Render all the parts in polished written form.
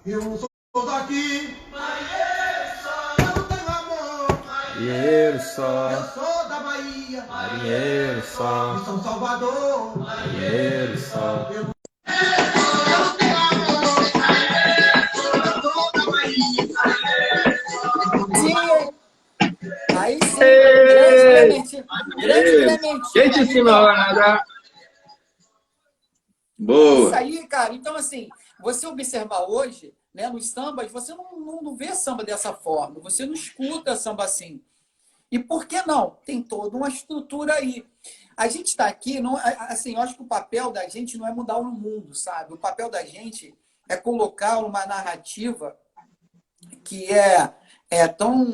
Eu não sou daqui, eu não tenho amor. Marinheiro só, Eu sou da Bahia, marinheiro só, de São Salvador. marinheiro só. Eu não tenho amor, eu sou da Bahia. Sim, aí sim, grande Clementina. Grande Quem Clementina. te ensinou Então, a nadar? isso Boa. aí, cara. Então, assim, você observar hoje, né, nos sambas, você não vê samba dessa forma. Você não escuta samba assim. E por que não? Tem toda uma estrutura aí. A gente está aqui, não, assim, eu acho que o papel da gente não é mudar o mundo, sabe? O papel da gente é colocar uma narrativa que é tão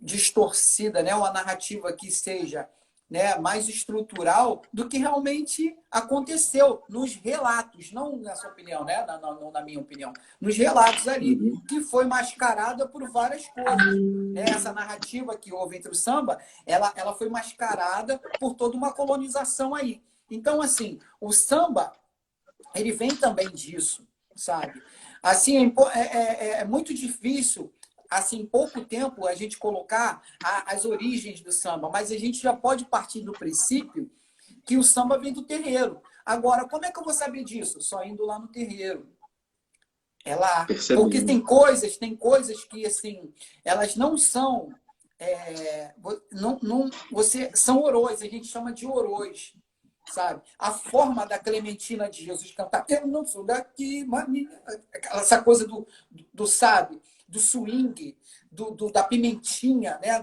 distorcida, né? Uma narrativa que seja, né, mais estrutural do que realmente aconteceu nos relatos, não nessa opinião, né? Na minha opinião, nos relatos ali, Uhum. que foi mascarada por várias coisas. Né? Essa narrativa que houve entre o samba, ela foi mascarada por toda uma colonização aí. Então, assim, o samba, ele vem também disso, sabe? Assim, é muito difícil, assim, em pouco tempo, a gente colocar as origens do samba, mas a gente já pode partir do princípio que o samba vem do terreiro. Agora, como é que eu vou saber disso? Só indo lá no terreiro. É lá. Porque Percebendo. tem coisas que, assim, elas não são... são orôs, a gente chama de orôs, sabe? A forma da Clementina de Jesus cantar, eu não sou daqui, essa coisa sabe, do swing, da pimentinha, né?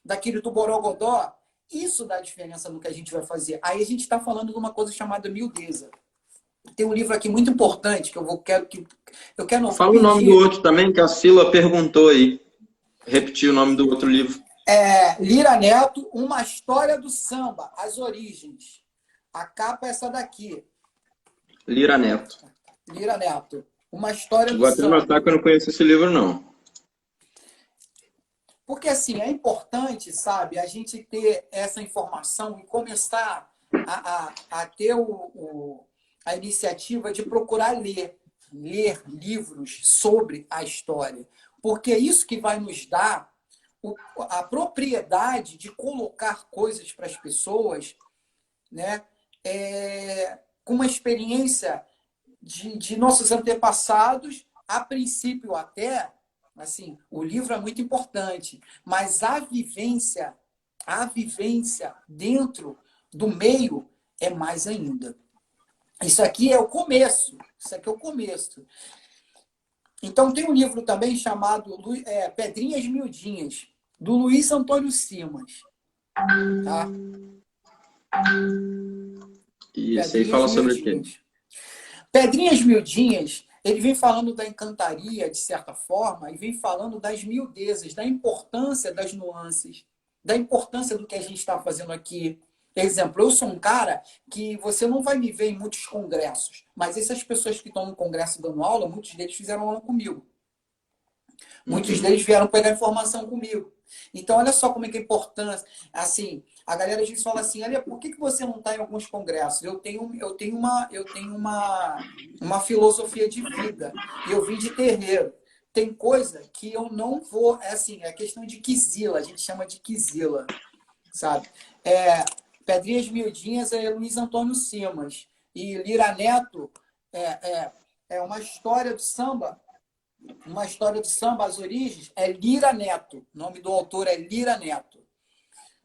daquele do borogodó, isso dá diferença no que a gente vai fazer. Aí a gente está falando de uma coisa chamada miudeza. Tem um livro aqui muito importante que eu quero Fala o nome do pedir. outro também, que a Sila perguntou aí. Repetir o nome do outro livro. Lira Neto, Uma História do Samba, As Origens. A capa é essa daqui. Lira Neto. Lira Neto, Uma História do Vou até anotar Samba. que eu não conheço esse livro, não. Porque, assim, é importante, sabe, a gente ter essa informação e começar a ter a iniciativa de procurar ler livros sobre a história. Porque é isso que vai nos dar a propriedade de colocar coisas para as pessoas, né? Com uma experiência de nossos antepassados, a princípio até, assim, o livro é muito importante, mas a vivência dentro do meio é mais ainda. Isso aqui é o começo. Então, tem um livro também chamado Pedrinhas Miudinhas, do Luiz Antônio Simas. Tá? E esse aí Pedrinhas fala sobre o quê? Miudinhas. Pedrinhas Miudinhas, ele vem falando da encantaria, de certa forma, e vem falando das miudezas, da importância das nuances, da importância do que a gente está fazendo aqui. Exemplo, eu sou um cara que você não vai me ver em muitos congressos, mas essas pessoas que estão no congresso dando aula, muitos deles fizeram aula comigo. Muitos deles vieram pegar informação comigo. Então, olha só como é que é importante. Assim, a galera às vezes fala assim, olha, por que você não está em alguns congressos? Eu tenho uma filosofia de vida. Eu vim de terreiro. Tem coisa que eu não vou... É questão de quizila. A gente chama de quizila, sabe? Pedrinhas Miudinhas é Luiz Antônio Simas. E Lira Neto é uma história do samba. Uma História do Samba, As Origens, é Lira Neto. O nome do autor é Lira Neto.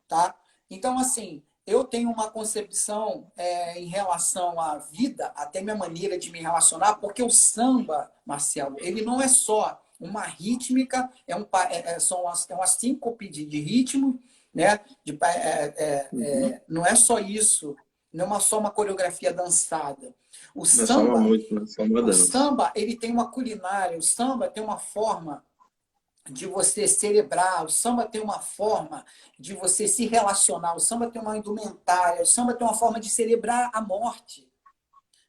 Tá? Então, assim, eu tenho uma concepção em relação à vida, até minha maneira de me relacionar, porque o samba, Marcelo, ele não é só uma rítmica, é uma síncope de ritmo, né? Não é só isso, não é só uma coreografia dançada. O Não é só uma samba, música, não é só uma dança. ele tem uma culinária, o samba tem uma forma de você celebrar, o samba tem uma forma de você se relacionar, o samba tem uma indumentária, o samba tem uma forma de celebrar a morte.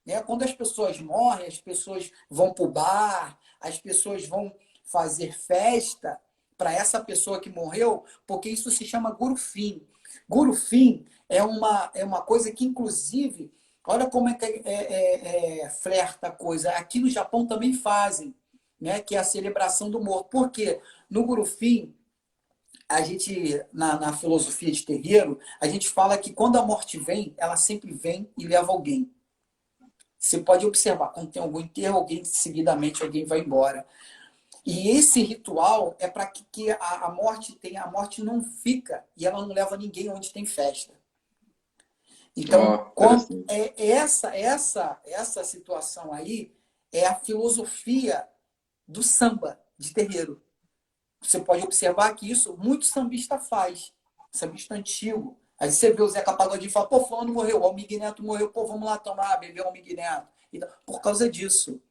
né? Quando as pessoas morrem, as pessoas vão para o bar, as pessoas vão fazer festa para essa pessoa que morreu, porque isso se chama gurufim. Gurufim é uma coisa que, inclusive, olha como é que flerta a coisa. Aqui no Japão também fazem, né? Que é a celebração do morto. Por quê? No gurufim, a gente, na filosofia de terreiro, a gente fala que quando a morte vem, ela sempre vem e leva alguém. Você pode observar, quando tem algum enterro, alguém seguidamente alguém vai embora. E esse ritual é para que a morte tenha, a morte não fica e ela não leva ninguém onde tem festa. Então, essa situação aí é a filosofia do samba de terreiro. Você pode observar que isso muito sambista faz. Sambista antigo. Aí você vê o Zeca Pagodinho e fala, pô, fulano morreu, o Almir Neto morreu, pô, vamos lá tomar, beber o Almir Neto. Então, por causa disso.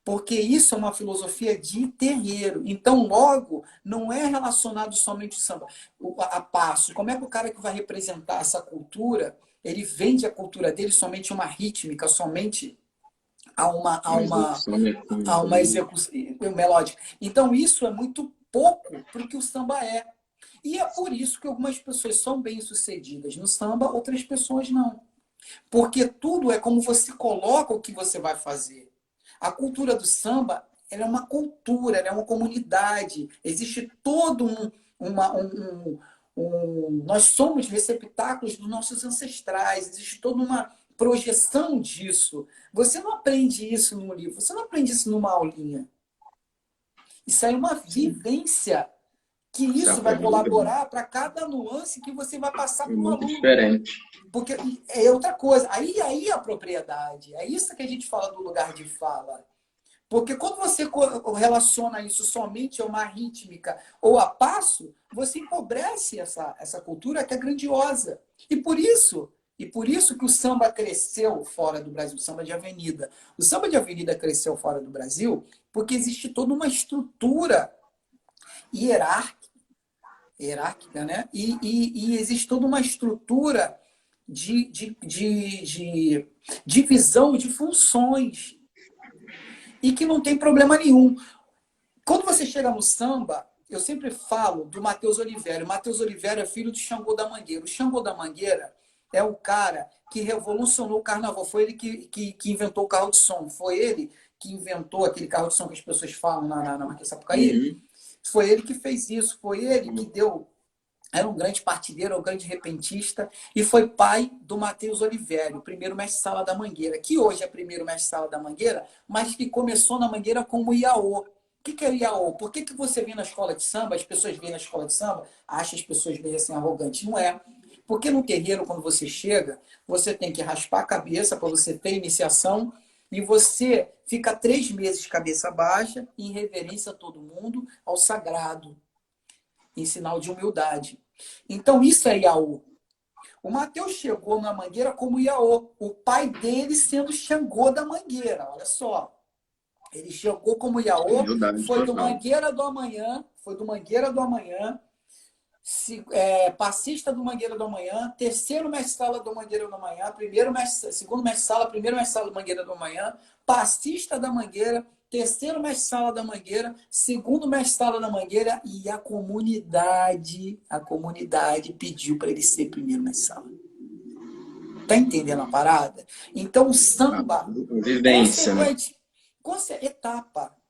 Porque isso é uma filosofia de terreiro. Então, logo, não é relacionado somente ao samba. A passo. Como é que o cara que vai representar essa cultura, ele vende a cultura dele somente uma rítmica, somente a uma execução melódica. Então, isso é muito pouco para o que o samba é. E é por isso que algumas pessoas são bem-sucedidas no samba, outras pessoas não. Porque tudo é como você coloca o que você vai fazer. A cultura do samba, ela é uma cultura, ela é uma comunidade. Existe todo nós somos receptáculos dos nossos ancestrais. Existe toda uma projeção disso. Você não aprende isso num livro, você não aprende isso numa aulinha. Isso aí é uma vivência que isso vai colaborar para cada nuance que você vai passar para o aluno. Diferente. Porque é outra coisa. Aí é a propriedade. É isso que a gente fala do lugar de fala. Porque quando você relaciona isso somente a uma rítmica ou a passo, você empobrece essa cultura que é grandiosa. E por isso que o samba cresceu fora do Brasil, o samba de avenida. O samba de avenida cresceu fora do Brasil porque existe toda uma estrutura hierárquica, né? E existe toda uma estrutura de divisão de funções e que não tem problema nenhum. Quando você chega no samba, eu sempre falo do Matheus Oliveira. O Matheus Oliveira é filho do Xangô da Mangueira. O Xangô da Mangueira é o cara que revolucionou o carnaval. Foi ele que inventou o carro de som. Foi ele que inventou aquele carro de som que as pessoas falam na Marquês de Sapucaí. Uhum. Foi ele que fez isso. Foi ele que deu... Era um grande partideiro, um grande repentista, e foi pai do Matheus Oliveira, o primeiro mestre-sala da Mangueira, que hoje é primeiro mestre-sala da Mangueira, mas que começou na Mangueira como Iaô. O que é o Iaô? Por que você vê na escola de samba, as pessoas veem na escola de samba, acham as pessoas meio assim arrogantes? Não é. Porque no terreiro, quando você chega, você tem que raspar a cabeça para você ter iniciação, e você fica 3 meses de cabeça baixa, em reverência a todo mundo, ao sagrado, em sinal de humildade. Então, isso é Iaô. O Matheus chegou na Mangueira como Iaô, o pai dele sendo Xangô da Mangueira, olha só. Ele chegou como Iaô, foi do Mangueira do Amanhã, passista do Mangueira do Amanhã, terceiro mestre-sala do Mangueira do Amanhã, segundo mestre-sala, primeiro mestre-sala do Mangueira do Amanhã, passista da Mangueira, terceiro mestre-sala da Mangueira, segundo mestre-sala da Mangueira, e a comunidade pediu para ele ser primeiro mestre-sala. Tá entendendo a parada? Então o samba, vivência, né?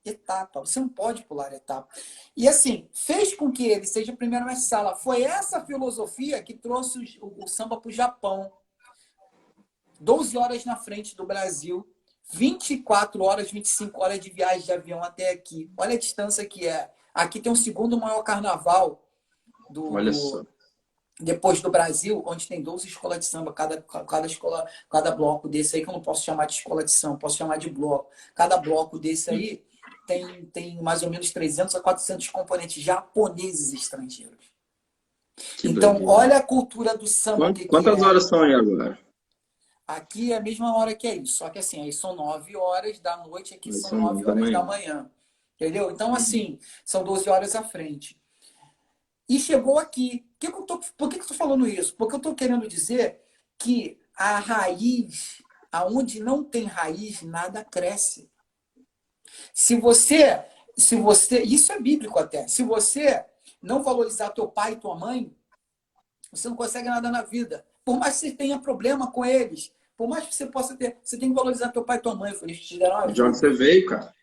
etapa. Você não pode pular etapa. E assim, fez com que ele seja primeiro mestre-sala. Foi essa filosofia que trouxe o samba para o Japão. 12 horas na frente do Brasil, 24 horas, 25 horas de viagem de avião até aqui. Olha a distância que é. Aqui tem o segundo maior carnaval depois do Brasil, onde tem 12 escolas de samba, cada bloco desse aí, que eu não posso chamar de escola de samba, posso chamar de bloco. Cada bloco desse aí tem mais ou menos 300 a 400 componentes japoneses estrangeiros. Então, olha a cultura do samba. Quantas horas são aí agora? Aqui é a mesma hora que é isso, só que assim, aí são 9 horas da noite, aqui são 9 horas da manhã. Entendeu? Então, assim, são 12 horas à frente. E chegou aqui. Por que eu estou falando isso? Porque eu estou querendo dizer que a raiz aonde não tem raiz, nada cresce. Se você, isso é bíblico até, se você não valorizar teu pai e tua mãe, você não consegue nada na vida. Por mais que você tenha problema com eles, por mais que você possa ter, você tem que valorizar teu pai e tua mãe, foi eles que te deram a De onde vida. você veio, cara?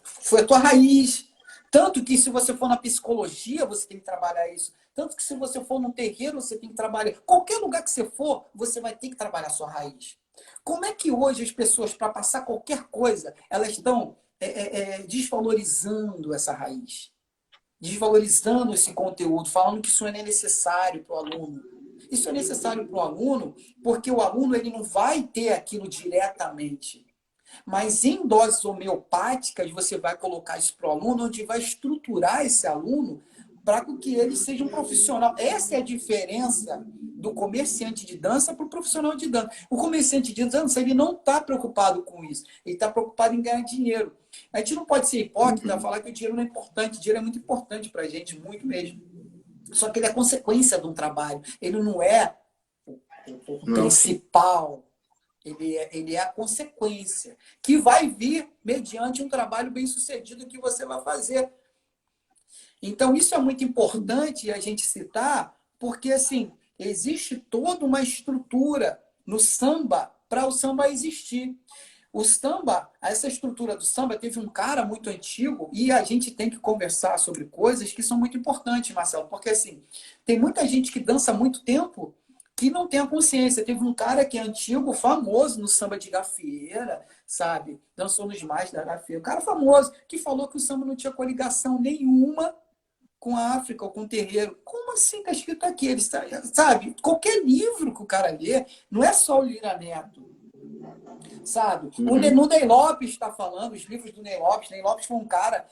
Foi a tua raiz. Tanto que se você for na psicologia, você tem que trabalhar isso. Tanto que se você for num terreiro, você tem que trabalhar. Qualquer lugar que você for, você vai ter que trabalhar a sua raiz. Como é que hoje as pessoas, para passar qualquer coisa, elas estão desvalorizando essa raiz? Desvalorizando esse conteúdo, falando que isso não é necessário para o aluno. Isso é necessário para o aluno porque o aluno ele não vai ter aquilo diretamente. Mas em doses homeopáticas, você vai colocar isso para o aluno, onde vai estruturar esse aluno para que ele seja um profissional. Essa é a diferença do comerciante de dança para o profissional de dança. O comerciante de dança ele não está preocupado com isso. Ele está preocupado em ganhar dinheiro. A gente não pode ser hipócrita e falar que o dinheiro não é importante. O dinheiro é muito importante para a gente, muito mesmo. Só que ele é consequência de um trabalho. Ele não é o principal. Ele é a consequência, que vai vir mediante um trabalho bem sucedido que você vai fazer. Então, isso é muito importante a gente citar, porque, assim, existe toda uma estrutura no samba para o samba existir. O samba, essa estrutura do samba, teve um cara muito antigo e a gente tem que conversar sobre coisas que são muito importantes, Marcelo, porque, assim, tem muita gente que dança há muito tempo que não tem a consciência. Teve um cara que é antigo, famoso no samba de gafieira, sabe? Dançou nos mais da gafieira. Um cara famoso que falou que o samba não tinha coligação nenhuma com a África ou com o terreiro. Como assim está escrito aqui? Ele sabe? Qualquer livro que o cara lê, não é só o Lira Neto, sabe? O Ney Lopes está falando, os livros do Ney Lopes. Ney Lopes foi um cara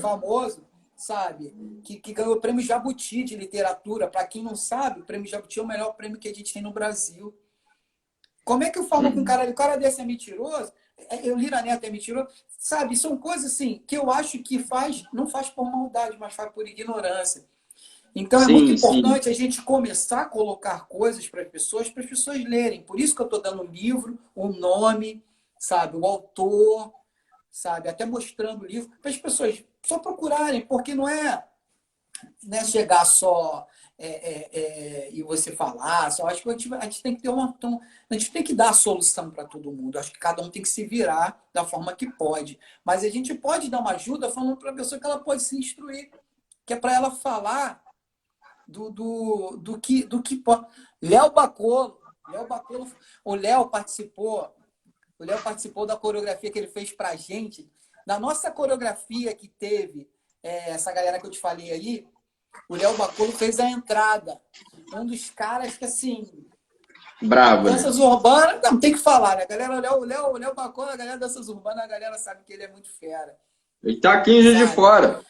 famoso, sabe? Que ganhou o prêmio Jabuti de literatura. Para quem não sabe, o prêmio Jabuti é o melhor prêmio que a gente tem no Brasil. Como é que eu falo com um cara? O cara desse é mentiroso? O Lira Neto é mentiroso? Sabe? São coisas assim que eu acho que não faz por maldade, mas faz por ignorância. Então é muito importante a gente começar a colocar coisas para as pessoas lerem. Por isso que eu estou dando o livro, o nome, sabe? O autor, sabe? Até mostrando o livro para as pessoas só procurarem, porque não é chegar só e você falar. Só acho que a gente tem que ter a gente tem que dar a solução para todo mundo. Acho que cada um tem que se virar da forma que pode. Mas a gente pode dar uma ajuda falando para a pessoa que ela pode se instruir, que é para ela falar do que pode. Léo Bacolo, o Léo participou da coreografia que ele fez para a gente. Na nossa coreografia que teve, essa galera que eu te falei aí, o Léo Bacolo fez a entrada. Um dos caras que, assim... Bravo. Danças urbanas, não tem que falar, né? Galera, o Léo Bacolo, a galera danças urbanas, a galera sabe que ele é muito fera. Ele tá aqui em Juiz de Fora.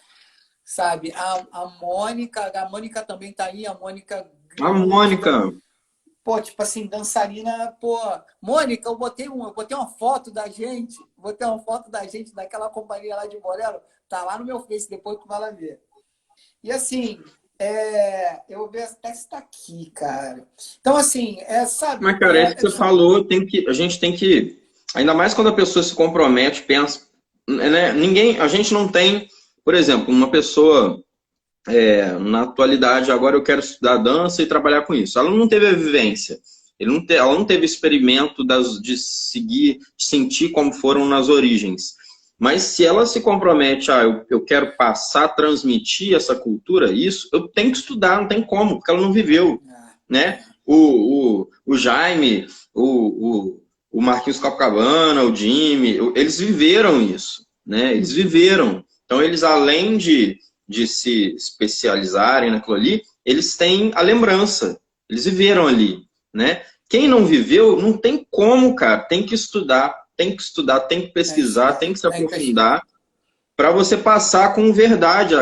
Sabe? A Mônica também tá aí, a Mônica... Pô, tipo assim, dançarina, pô... Mônica, eu botei uma foto da gente, daquela companhia lá de Morelo, tá lá no meu Face, depois tu vai lá ver. E assim, eu vou ver até se tá aqui, cara. Então, assim, sabe... Mas, cara, é isso que você falou, a gente tem que... Ainda mais quando a pessoa se compromete, pensa... Né? A gente não tem... Por exemplo, uma pessoa... na atualidade, agora eu quero estudar dança e trabalhar com isso. Ela não teve a vivência. Ela não teve experimento de sentir como foram nas origens. Mas se ela se compromete, eu quero passar a transmitir essa cultura, isso, eu tenho que estudar, não tem como, porque ela não viveu. Né? O Jaime, o Marquinhos Copacabana, o Jimmy, eles viveram isso. Né? Eles viveram. Então, eles, além de se especializarem naquilo ali, eles têm a lembrança. Eles viveram ali, né? Quem não viveu, não tem como, cara. Tem que estudar, tem que pesquisar, tem que se aprofundar para você passar com verdade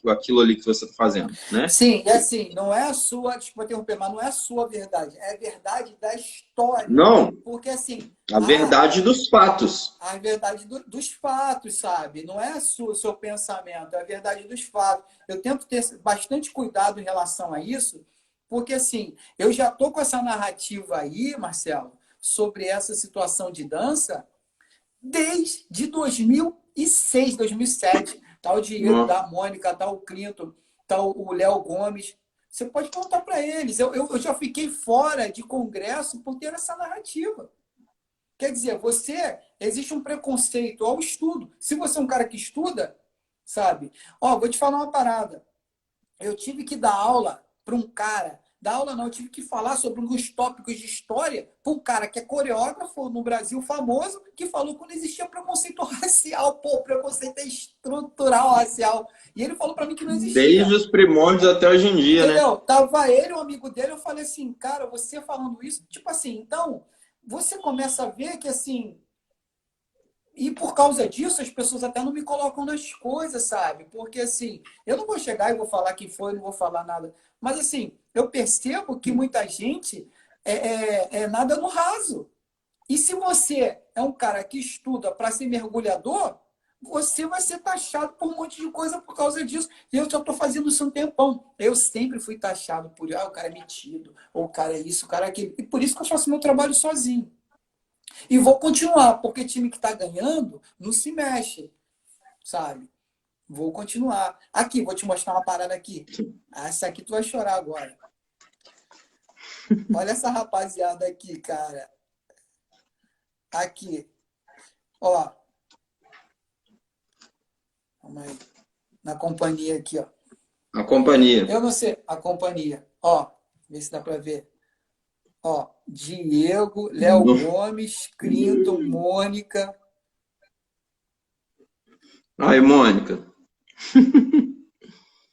aquilo ali que você está fazendo, né? Sim, e assim, não é a sua, desculpa interromper, mas não é a sua verdade, é a verdade da história. Não. Porque assim... A verdade dos fatos. A verdade dos fatos, sabe? Não é o seu pensamento, é a verdade dos fatos. Eu tento ter bastante cuidado em relação a isso, porque assim, eu já tô com essa narrativa aí, Marcelo, sobre essa situação de dança desde 2006, 2007. Tá o Diego, tá a Mônica, tá o Clinton, tá o Léo Gomes. Você pode contar para eles. Eu já fiquei fora de congresso por ter essa narrativa. Quer dizer, existe um preconceito ao estudo. Se você é um cara que estuda, sabe? Ó, vou te falar uma parada. Eu tive que dar aula para um cara. Dar aula não, eu tive que falar sobre uns tópicos de história para um cara que é coreógrafo no Brasil famoso, que falou que não existia preconceito racial. Pô, preconceito é estrutural racial. E ele falou para mim que não existia. Desde os primórdios até hoje em dia, entendeu? né? Tava ele, um amigo dele, eu falei assim, cara, você falando isso, tipo assim, então, você começa a ver que assim. E por causa disso, as pessoas até não me colocam nas coisas, sabe? Porque, assim, eu não vou chegar e vou falar quem foi, não vou falar nada. Mas, assim, eu percebo que muita gente nada no raso. E se você é um cara que estuda para ser mergulhador, você vai ser taxado por um monte de coisa por causa disso. E eu já estou fazendo isso há um tempão. Eu sempre fui taxado por, o cara é metido, ou o cara é isso, o cara é aquilo. E por isso que eu faço meu trabalho sozinho. E vou continuar, porque time que está ganhando não se mexe, sabe? Vou continuar. Aqui, vou te mostrar uma parada aqui. Essa aqui tu vai chorar agora. Olha essa rapaziada aqui, cara. Aqui. Ó. Vamos aí. Na companhia aqui, ó. A companhia. Eu não sei. A companhia. Ó. Vê se dá pra ver. Ó. Diego, Léo Gomes, Clinton, Mônica. Aí, Mônica.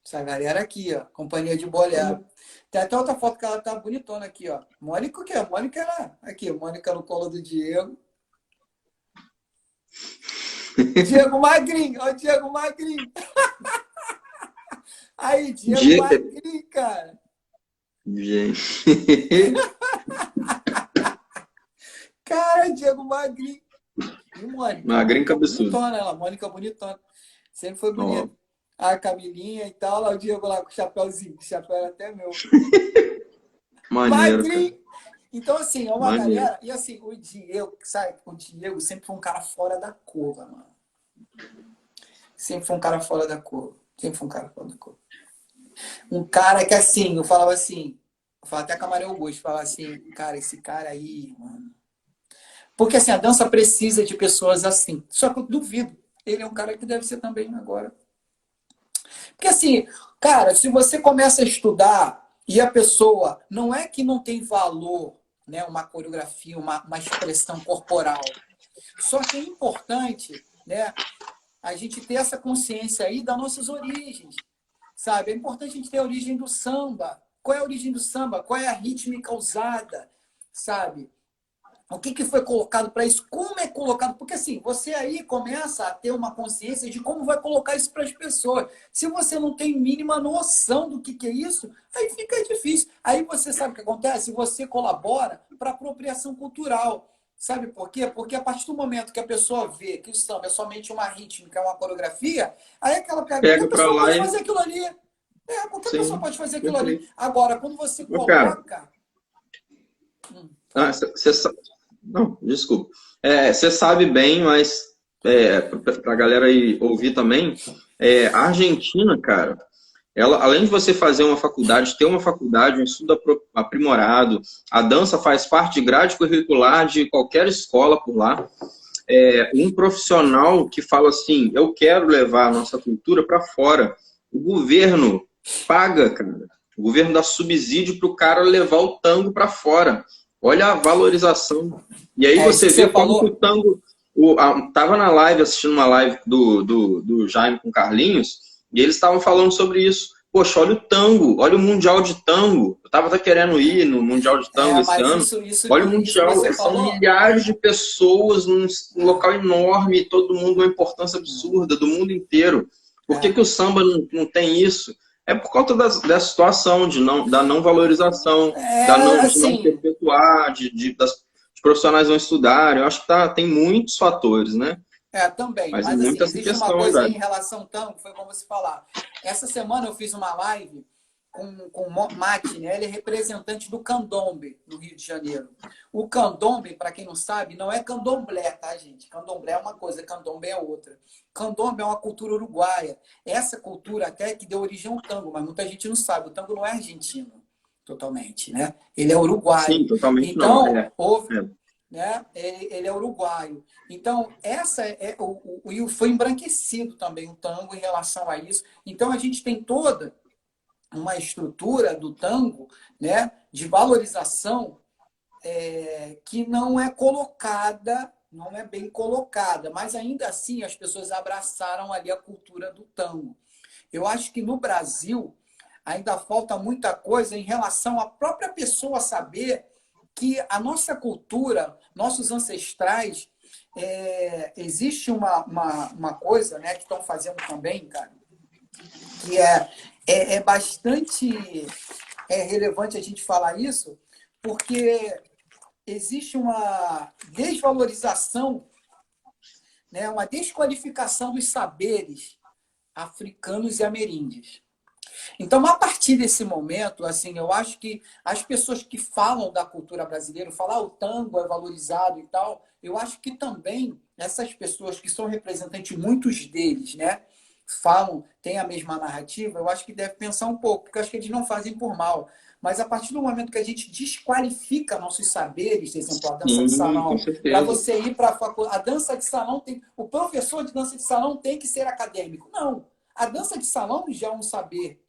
Essa galera aqui, ó. Companhia de bolero. Tem até outra foto que ela tá bonitona aqui, ó. Mônica o quê? Mônica era... Aqui, Mônica no colo do Diego. Diego Magrinho. Ó, Diego Magrinho. Aí, Diego Magrinho, cara. Gente. Cara, Diego Magrinho. E Mônica? Magrinho cabeçudo. Bonitona, ela. Mônica bonitona. Sempre foi bonita. Oh. A Camilinha e tal. Lá o Diego lá com o chapéuzinho. O chapéu era até meu. Maneiro, Magrinho. cara. Então, assim, é uma Maneiro. galera... E assim, o Diego, sabe? O Diego sempre foi um cara fora da curva, mano. Sempre foi um cara fora da curva. Sempre foi um cara fora da curva. Um cara que, assim, eu falava assim... Eu falava até Camarão Augusto. Falava assim, cara, esse cara aí, mano... Porque, assim, a dança precisa de pessoas assim. Só que eu duvido. Ele é um cara que deve ser também agora. Porque, assim, cara, se você começa a estudar e a pessoa não é que não tem valor, né, uma coreografia, uma expressão corporal. Só que é importante, né, a gente ter essa consciência aí das nossas origens, sabe? É importante a gente ter a origem do samba. Qual é a origem do samba? Qual é a rítmica usada, sabe? O que foi colocado para isso? Como é colocado? Porque assim, você aí começa a ter uma consciência de como vai colocar isso para as pessoas. Se você não tem mínima noção do que é isso, aí fica difícil. Aí você sabe o que acontece? Você colabora para apropriação cultural. Sabe por quê? Porque a partir do momento que a pessoa vê que o samba é somente uma rítmica, uma coreografia, aí aquela pega a pessoa pode fazer aquilo ali. Porque a pessoa pode fazer aquilo ali. Agora, quando você coloca... Você sabe... Não, desculpa. Você sabe bem, mas para a galera aí ouvir também, a Argentina, cara, ela, além de você fazer uma faculdade, ter uma faculdade, um estudo aprimorado, a dança faz parte de grade curricular de qualquer escola por lá. Um profissional que fala assim, eu quero levar a nossa cultura para fora. O governo paga, cara. O governo dá subsídio para o cara levar o tango para fora. Olha a valorização. E aí você vê como que o tango... Tava na live, assistindo uma live do Jaime com Carlinhos, e eles estavam falando sobre isso. Poxa, olha o tango, olha o Mundial de Tango. Eu tava até querendo ir no Mundial de Tango esse ano. Olha o Mundial, são milhares de pessoas num local enorme, todo mundo uma importância absurda, do mundo inteiro. Por que o samba não tem isso? É por conta da situação, da não valorização, de não perpetuar, das profissionais não estudarem. Eu acho que tem muitos fatores, né? Também. Mas assim, existe uma coisa em relação ao tango, foi como você falar. Essa semana eu fiz uma live com mate, né? Ele é representante do candomblé no Rio de Janeiro. O candomblé, para quem não sabe, não é candomblé, tá, gente? Candomblé é uma coisa, candomblé é outra. Candomblé é uma cultura uruguaia. Essa cultura até que deu origem ao tango, mas muita gente não sabe. O tango não é argentino, totalmente, né? Ele é uruguaio. Sim, totalmente não. Então, houve, É. né? Ele é uruguaio. Então, e foi embranquecido também o tango em relação a isso. Então, a gente tem toda uma estrutura do tango, né, de valorização que não é colocada, não é bem colocada, mas ainda assim as pessoas abraçaram ali a cultura do tango. Eu acho que no Brasil ainda falta muita coisa em relação à própria pessoa saber que a nossa cultura, nossos ancestrais, existe uma coisa, né, que estão fazendo também, cara, que é bastante relevante a gente falar isso, porque existe uma desvalorização, né, uma desqualificação dos saberes africanos e ameríndios. Então, a partir desse momento, assim, eu acho que as pessoas que falam da cultura brasileira, falar o tango é valorizado e tal, eu acho que também essas pessoas que são representantes, muitos deles, né, falam, têm a mesma narrativa, eu acho que deve pensar um pouco, porque eu acho que eles não fazem por mal. Mas a partir do momento que a gente desqualifica nossos saberes, por exemplo, a dança de Sim, com salão, para certeza. você ir para a faculdade, a dança de salão tem. O professor de dança de salão tem que ser acadêmico. Não. A dança de salão já é um saber.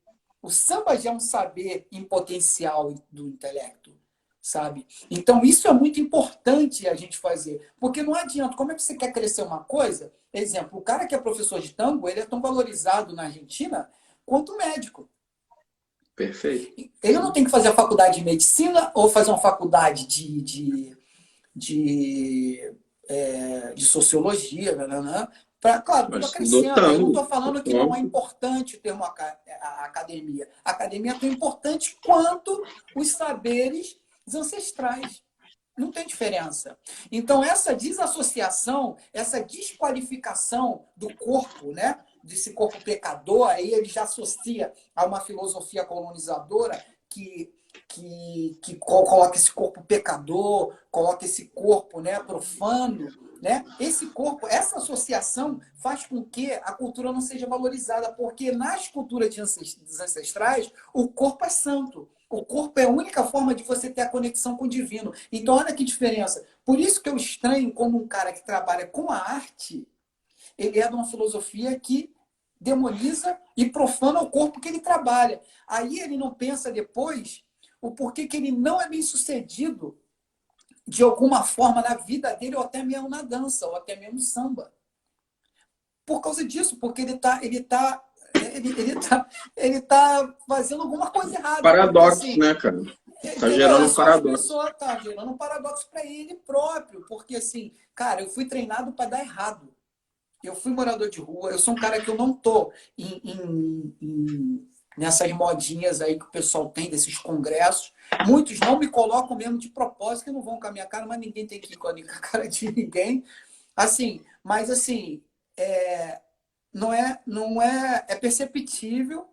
O samba já é um saber em potencial do intelecto, sabe? Então, isso é muito importante a gente fazer. Porque não adianta. Como é que você quer crescer uma coisa? Exemplo, o cara que é professor de tango, ele é tão valorizado na Argentina quanto o médico. Perfeito. Ele não tem que fazer a faculdade de medicina ou fazer uma faculdade de sociologia, né? Claro, tudo Mas estudou crescendo. Eu não tango. estou falando que não é importante ter uma academia. A academia é tão importante quanto os saberes ancestrais. Não tem diferença. Então, essa desassociação, essa desqualificação do corpo, né? Desse corpo pecador, aí ele já associa a uma filosofia colonizadora que coloca esse corpo pecador, coloca esse corpo, né, profano, né? Esse corpo, essa associação faz com que a cultura não seja valorizada, porque nas culturas dos ancestrais, o corpo é santo. O corpo é a única forma de você ter a conexão com o divino. Então, olha que diferença. Por isso que eu estranho como um cara que trabalha com a arte, ele é de uma filosofia que demoniza e profana o corpo que ele trabalha. Aí ele não pensa depois o porquê que ele não é bem sucedido de alguma forma na vida dele, ou até mesmo na dança, ou até mesmo no samba. Por causa disso, porque ele tá fazendo alguma coisa errada. Paradoxo, porque, assim, né, cara? Tá entendeu? gerando É um só as paradoxo. pessoas, tá gerando um paradoxo para ele próprio. Porque, assim, cara, eu fui treinado para dar errado. Eu fui morador de rua, eu sou um cara que eu não tô nessas modinhas aí que o pessoal tem, desses congressos. Muitos não me colocam mesmo de propósito, que não vão com a minha cara, mas ninguém tem que ir com a cara de ninguém. Assim, mas assim, é perceptível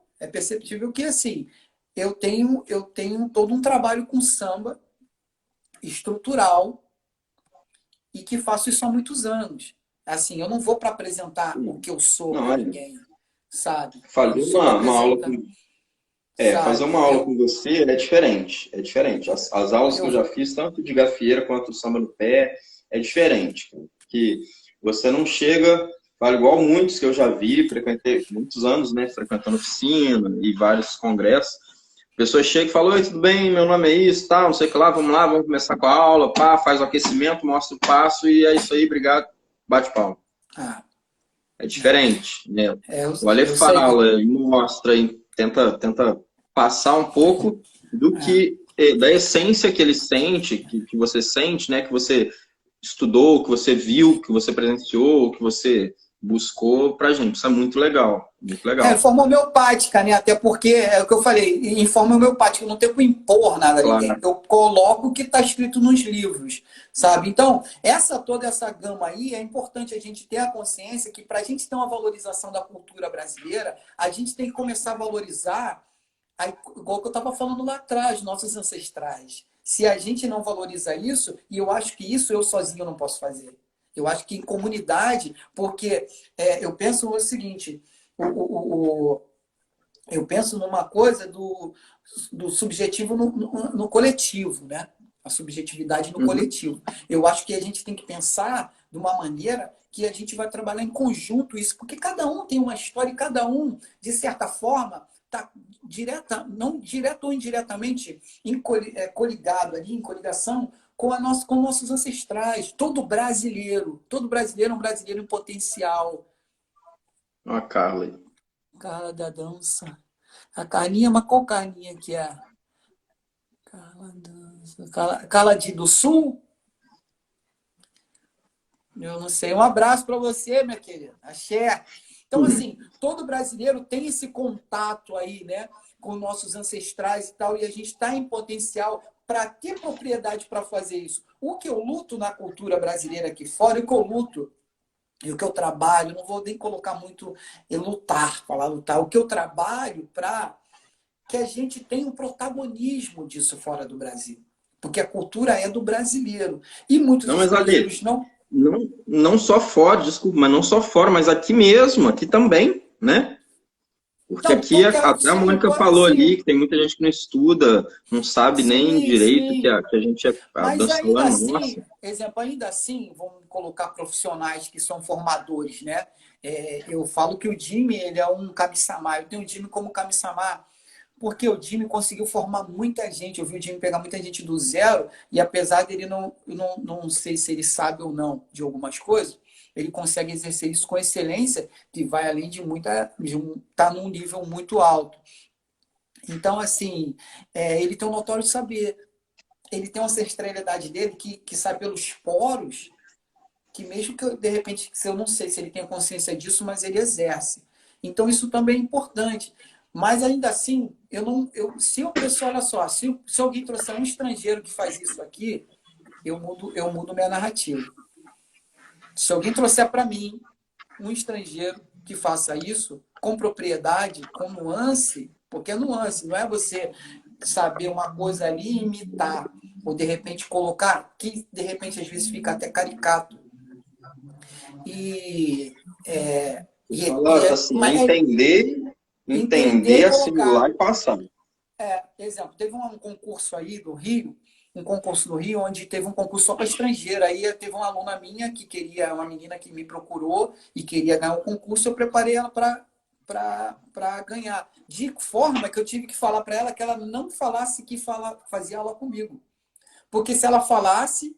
que assim, eu tenho todo um trabalho com samba estrutural e que faço isso há muitos anos. Assim, eu não vou para apresentar o que eu sou para ninguém, sabe? Fazer uma aula com, fazer uma aula com você é diferente. É diferente. As aulas que eu já fiz, tanto de gafieira quanto o samba no pé, é diferente. Que você não chega, fala igual muitos que eu já vi, frequentei muitos anos, né, frequentando oficina e vários congressos. A pessoa chega e fala: oi, tudo bem? Meu nome é isso, tal, não sei o que lá, vamos começar com a aula, pá, faz o aquecimento, mostra o passo e é isso aí, obrigado, bate palma. É diferente, né? O Ale fala, mostra e tenta passar um pouco do que, da essência que ele sente, que você sente, né? Que você estudou, que você viu, que você presenciou, que você buscou pra gente. Isso é muito legal, muito legal. Forma homeopática, né? Até porque, é o que eu falei, em forma homeopática, eu não tenho que impor nada a ninguém. Eu coloco o que está escrito nos livros, sabe? Então, toda essa gama aí, é importante a gente ter a consciência que para a gente ter uma valorização da cultura brasileira, a gente tem que começar a valorizar Aí, igual que eu estava falando lá atrás, nossos ancestrais. Se a gente não valoriza isso, e eu acho que isso eu sozinho não posso fazer. Eu acho que em comunidade, porque eu penso o seguinte, eu penso numa coisa do subjetivo no coletivo, né? A subjetividade no Uhum. coletivo. Eu acho que a gente tem que pensar de uma maneira que a gente vai trabalhar em conjunto isso, porque cada um tem uma história e cada um, de certa forma, está não direta ou indiretamente coligado ali, em coligação com nossos ancestrais. Todo brasileiro é um brasileiro em potencial. Ó, a Carla aí. Cara da dança. A Carlinha, mas qual Carlinha que é? Carla dança. Carla do Sul? Eu não sei. Um abraço para você, minha querida. Axé. Então, assim, todo brasileiro tem esse contato aí, né, com nossos ancestrais e tal, e a gente está em potencial para ter propriedade para fazer isso. O que eu luto na cultura brasileira aqui fora, o que eu luto e o que eu trabalho, não vou nem colocar muito falar lutar, o que eu trabalho para que a gente tenha um protagonismo disso fora do Brasil. Porque a cultura é do brasileiro. E muitos Não, mas Ali, estrangeiros não. não só fora, desculpa, mas não só fora, mas aqui mesmo, aqui também, né? Porque Não, aqui, até a sim, Mônica falou ali sim, que tem muita gente que não estuda, não sabe nem sim, direito que sim. a gente é, a Mas dança ainda é nossa. assim, exemplo, ainda assim, vamos colocar profissionais que são formadores, né? Eu falo que o Jimmy, ele é um kami-sama. Eu tenho o Jimmy como kami-sama porque o Jimmy conseguiu formar muita gente. Eu vi o Jimmy pegar muita gente do zero e apesar dele não sei se ele sabe ou não de algumas coisas, ele consegue exercer isso com excelência, que vai além tá num nível muito alto. Então, assim, ele tem um notório saber. Ele tem uma ancestralidade dele que sai pelos poros, que mesmo que, de repente, se eu não sei se ele tem consciência disso, mas ele exerce. Então, isso também é importante. Mas, ainda assim, se o pessoal, olha só, se alguém trouxer um estrangeiro que faz isso aqui, eu mudo minha narrativa. Se alguém trouxer para mim um estrangeiro que faça isso com propriedade, com nuance, porque é nuance, não é você saber uma coisa ali e imitar, ou de repente colocar, que de repente às vezes fica até caricato. E, é, e, Fala assim, entender entender, e assimilar colocar. e passar. Exemplo, teve um concurso aí do Rio, um concurso no Rio, onde teve um concurso só para estrangeiro. Aí teve uma aluna minha que queria, uma menina que me procurou e queria ganhar o concurso, eu preparei ela para ganhar. De forma que eu tive que falar para ela que ela não falasse que fazia aula comigo. Porque se ela falasse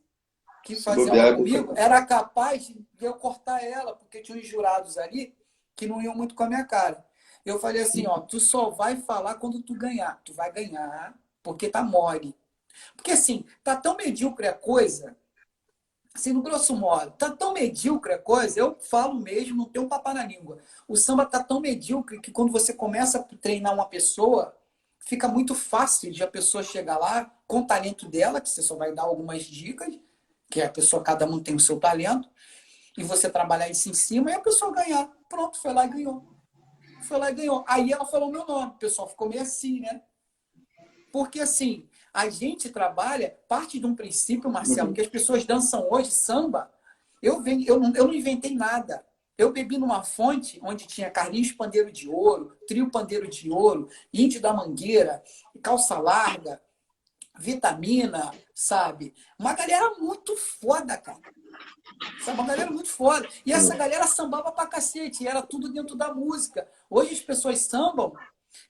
que Se fazia aula bobear, comigo, era capaz de eu cortar ela, porque tinha uns jurados ali que não iam muito com a minha cara. Eu falei assim, ó, tu só vai falar quando tu ganhar. Tu vai ganhar porque tá mole. Porque assim, tá tão medíocre a coisa, assim, no grosso modo, tá tão medíocre a coisa, eu falo mesmo, não tenho papo na língua. O samba tá tão medíocre que quando você começa a treinar uma pessoa, fica muito fácil de a pessoa chegar lá com o talento dela, que você só vai dar algumas dicas, que a pessoa, cada um tem o seu talento, e você trabalhar isso em cima e a pessoa ganhar. Pronto, foi lá e ganhou. Foi lá e ganhou. Aí ela falou meu nome, o pessoal ficou meio assim, né? Porque assim, a gente trabalha, parte de um princípio, Marcelo, Uhum. que as pessoas dançam hoje samba. Eu não inventei nada. Eu bebi numa fonte onde tinha Carlinhos Pandeiro de Ouro, Trio Pandeiro de Ouro, Índio da Mangueira, Calça Larga, Vitamina, sabe? Uma galera muito foda, cara. Sabe? Uma galera muito foda. E essa galera sambava pra cacete, e era tudo dentro da música. Hoje as pessoas sambam,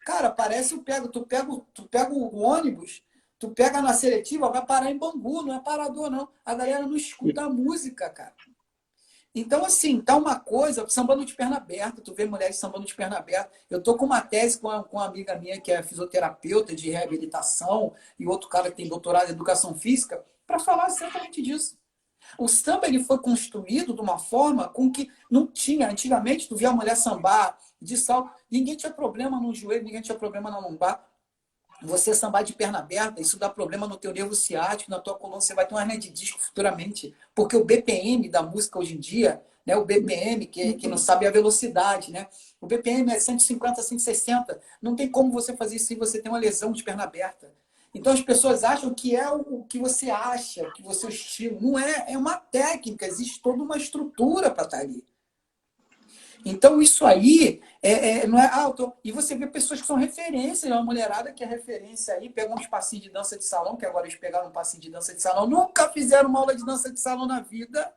cara, parece tu pega o ônibus, tu pega na seletiva, vai parar em Bangu, não é parador, não. A galera não escuta a música, cara. Então, assim, tá uma coisa, sambando de perna aberta, tu vê mulheres sambando de perna aberta. Eu tô com uma tese com uma amiga minha que é fisioterapeuta de reabilitação e outro cara que tem doutorado em educação física, para falar exatamente disso. O samba ele foi construído de uma forma com que não tinha. Antigamente, tu via a mulher sambar de salto, ninguém tinha problema no joelho, ninguém tinha problema na lombar. você sambar de perna aberta, isso dá problema no teu nervo ciático, na tua coluna, você vai ter uma hernia de disco futuramente. Porque o BPM da música hoje em dia, né, o BPM, que não sabe a velocidade, né? O BPM é 150, 160. Não tem como você fazer isso se você tem uma lesão de perna aberta. Então as pessoas acham que é o que você acha, que você é o estilo. Não é, é uma técnica, existe toda uma estrutura para estar ali. Então, isso aí não é alto. E você vê pessoas que são referências, uma mulherada que é referência aí, pegou uns passinhos de dança de salão, que agora eles pegaram um passinho de dança de salão, nunca fizeram uma aula de dança de salão na vida.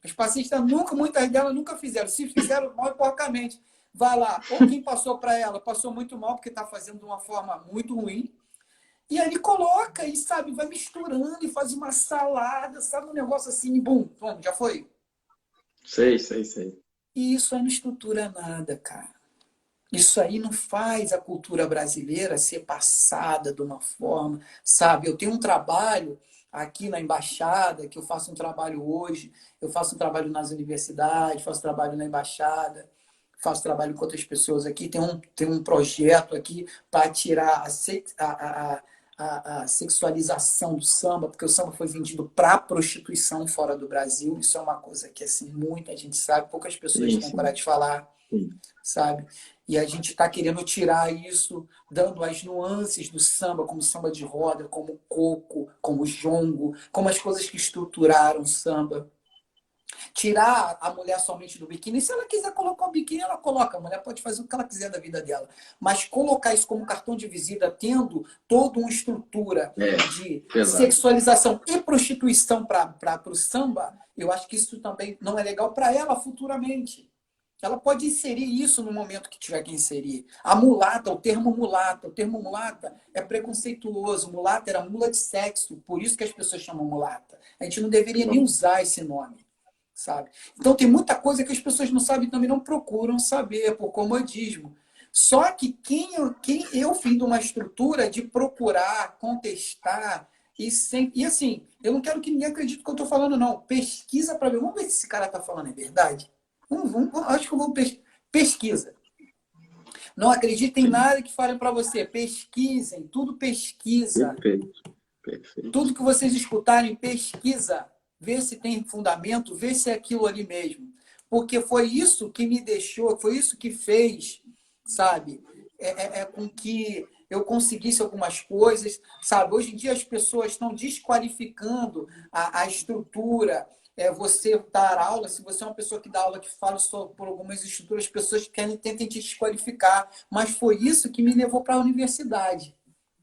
As passistas nunca, muitas delas nunca fizeram. Se fizeram, mal e porcamente. Vai lá, ou quem passou para ela, passou muito mal, porque está fazendo de uma forma muito ruim. E aí coloca e, sabe, vai misturando e faz uma salada, sabe, um negócio assim, bum, já foi. Sei, sei, sei. E isso aí não estrutura nada, cara. Isso aí não faz a cultura brasileira ser passada de uma forma, sabe? Eu tenho um trabalho aqui na embaixada, que eu faço um trabalho hoje, eu faço um trabalho nas universidades, faço trabalho na embaixada, faço trabalho com outras pessoas aqui, tem um projeto aqui para tirar a sexualização do samba, porque o samba foi vendido para prostituição fora do Brasil. Isso é uma coisa que assim, muita gente sabe, poucas pessoas têm coragem de falar, sabe? E a gente está querendo tirar isso, dando as nuances do samba, como samba de roda, como coco, como jongo, como as coisas que estruturaram o samba. Tirar a mulher somente do biquíni. Se ela quiser colocar o biquíni, ela coloca. A mulher pode fazer o que ela quiser da vida dela. Mas colocar isso como cartão de visita, tendo toda uma estrutura de sexualização e prostituição para o samba, eu acho que isso também não é legal para ela futuramente. Ela pode inserir isso no momento que tiver que inserir. A mulata, o termo mulata é preconceituoso. Mulata era mula de sexo, por isso que as pessoas chamam mulata. A gente não deveria nem usar esse nome, sabe? Então tem muita coisa que as pessoas não sabem, também não procuram saber, por comodismo. Só que quem eu fiz de uma estrutura de procurar, contestar, e assim, eu não quero que ninguém acredite no que eu estou falando, não. Pesquisa para ver. Vamos ver se esse cara está falando é verdade. Acho que eu vou pesquisa. Não acreditem em nada que falem para você. Pesquisem, tudo pesquisa. Perfeito. Tudo que vocês escutarem, pesquisa. Vê se tem fundamento, vê se é aquilo ali mesmo. Porque foi isso que me deixou, foi isso que fez, sabe? Com que eu conseguisse algumas coisas, sabe? Hoje em dia as pessoas estão desqualificando a estrutura. Você dar aula, se você é uma pessoa que dá aula, que fala por algumas estruturas, as pessoas tentam te desqualificar. Mas foi isso que me levou para a universidade,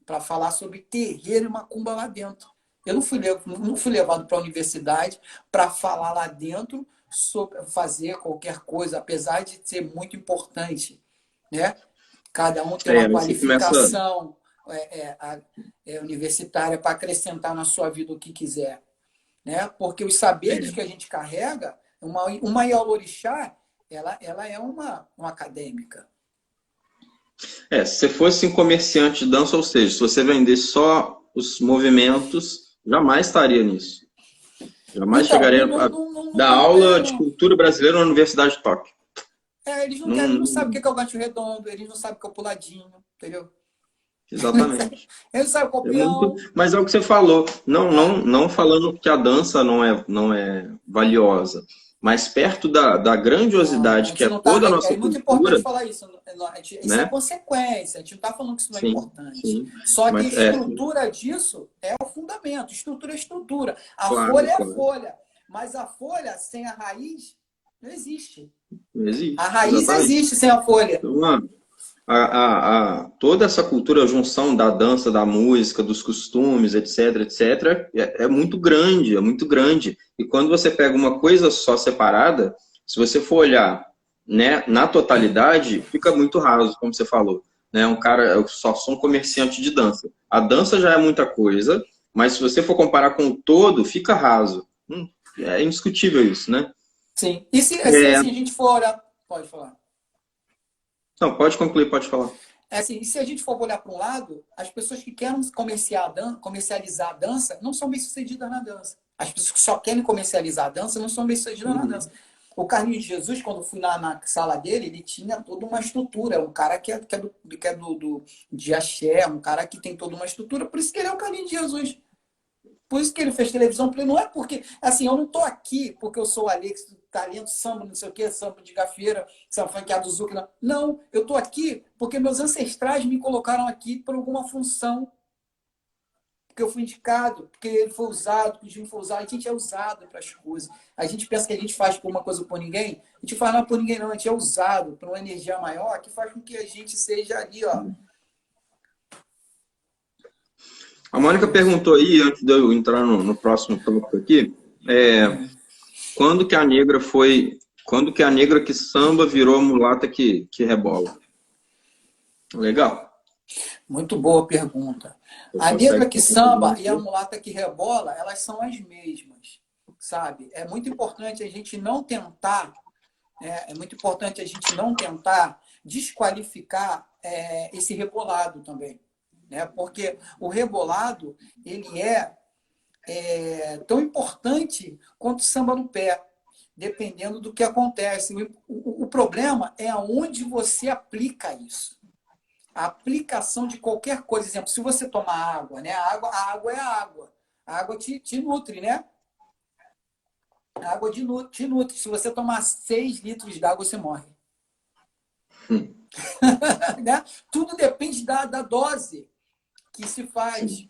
para falar sobre terreiro e macumba lá dentro. Eu não fui levado para a universidade para falar lá dentro sobre fazer qualquer coisa, apesar de ser muito importante, né? Cada um tem uma qualificação universitária para acrescentar na sua vida o que quiser. Né? Porque os saberes que a gente carrega, uma Iolorixá, ela é uma acadêmica. Se você fosse um comerciante de dança, ou seja, se você vendesse só os movimentos, jamais estaria nisso. Jamais chegaria a dar aula de cultura brasileira na Universidade de Tóquio. Eles não sabem o que é o gancho redondo, eles não sabem o que é o puladinho, entendeu? Exatamente. Eles sabem o copião. Mas é o que você falou. Não falando que a dança não é valiosa. Mas perto da grandiosidade que é toda a nossa cultura... É muito importante falar isso. Isso é consequência. A gente não está falando que isso não é importante. Sim. Só que a estrutura disso é o fundamento. Estrutura é estrutura. A folha é a folha. Mas a folha sem a raiz não existe. Não existe. A raiz existe sem a folha. Então, toda essa cultura, a junção da dança, da música, dos costumes, etc, é muito grande, é muito grande. E quando você pega uma coisa só separada, se você for olhar, né, na totalidade, fica muito raso, como você falou. Né? Eu só sou um comerciante de dança. A dança já é muita coisa, mas se você for comparar com o todo, fica raso. É indiscutível isso, né? Sim. E se a gente for olhar... Pode falar. Não, pode concluir, pode falar. E se a gente for olhar para um lado, as pessoas que querem comercializar a dança não são bem-sucedidas na dança. As pessoas que só querem comercializar a dança não são bem-sucedidas na dança. O Carlinhos de Jesus, quando eu fui na sala dele, ele tinha toda uma estrutura. É um cara de axé, um cara que tem toda uma estrutura. Por isso que ele é o Carlinhos de Jesus. Por isso que ele fez televisão. Não é porque... Assim, eu não tô aqui porque eu sou o Alex, talento, samba, não sei o quê, samba de gafieira, samba funkeado do Zuc. Não, eu tô aqui porque meus ancestrais me colocaram aqui por alguma função. Porque eu fui indicado, porque ele foi usado, porque o Jimmy foi usado. A gente é usado para as coisas. A gente pensa que a gente faz por uma coisa por ninguém. A gente faz não por ninguém, não. A gente é usado por uma energia maior que faz com que a gente seja ali, ó. A Mônica perguntou aí, antes de eu entrar no próximo tópico aqui, quando que a negra que samba virou a mulata que rebola? Legal. Muito boa pergunta. A negra que samba e a mulata que rebola, elas são as mesmas, sabe? É muito importante a gente não tentar, desqualificar esse rebolado também, né? Porque o rebolado, ele é tão importante quanto o samba no pé, dependendo do que acontece. O problema é aonde você aplica isso. A aplicação de qualquer coisa. Por exemplo, se você tomar água, né? A água é a água. A água te nutre, né? A água te nutre. Se você tomar 6 litros de água, você morre. Né? Tudo depende da dose que se faz.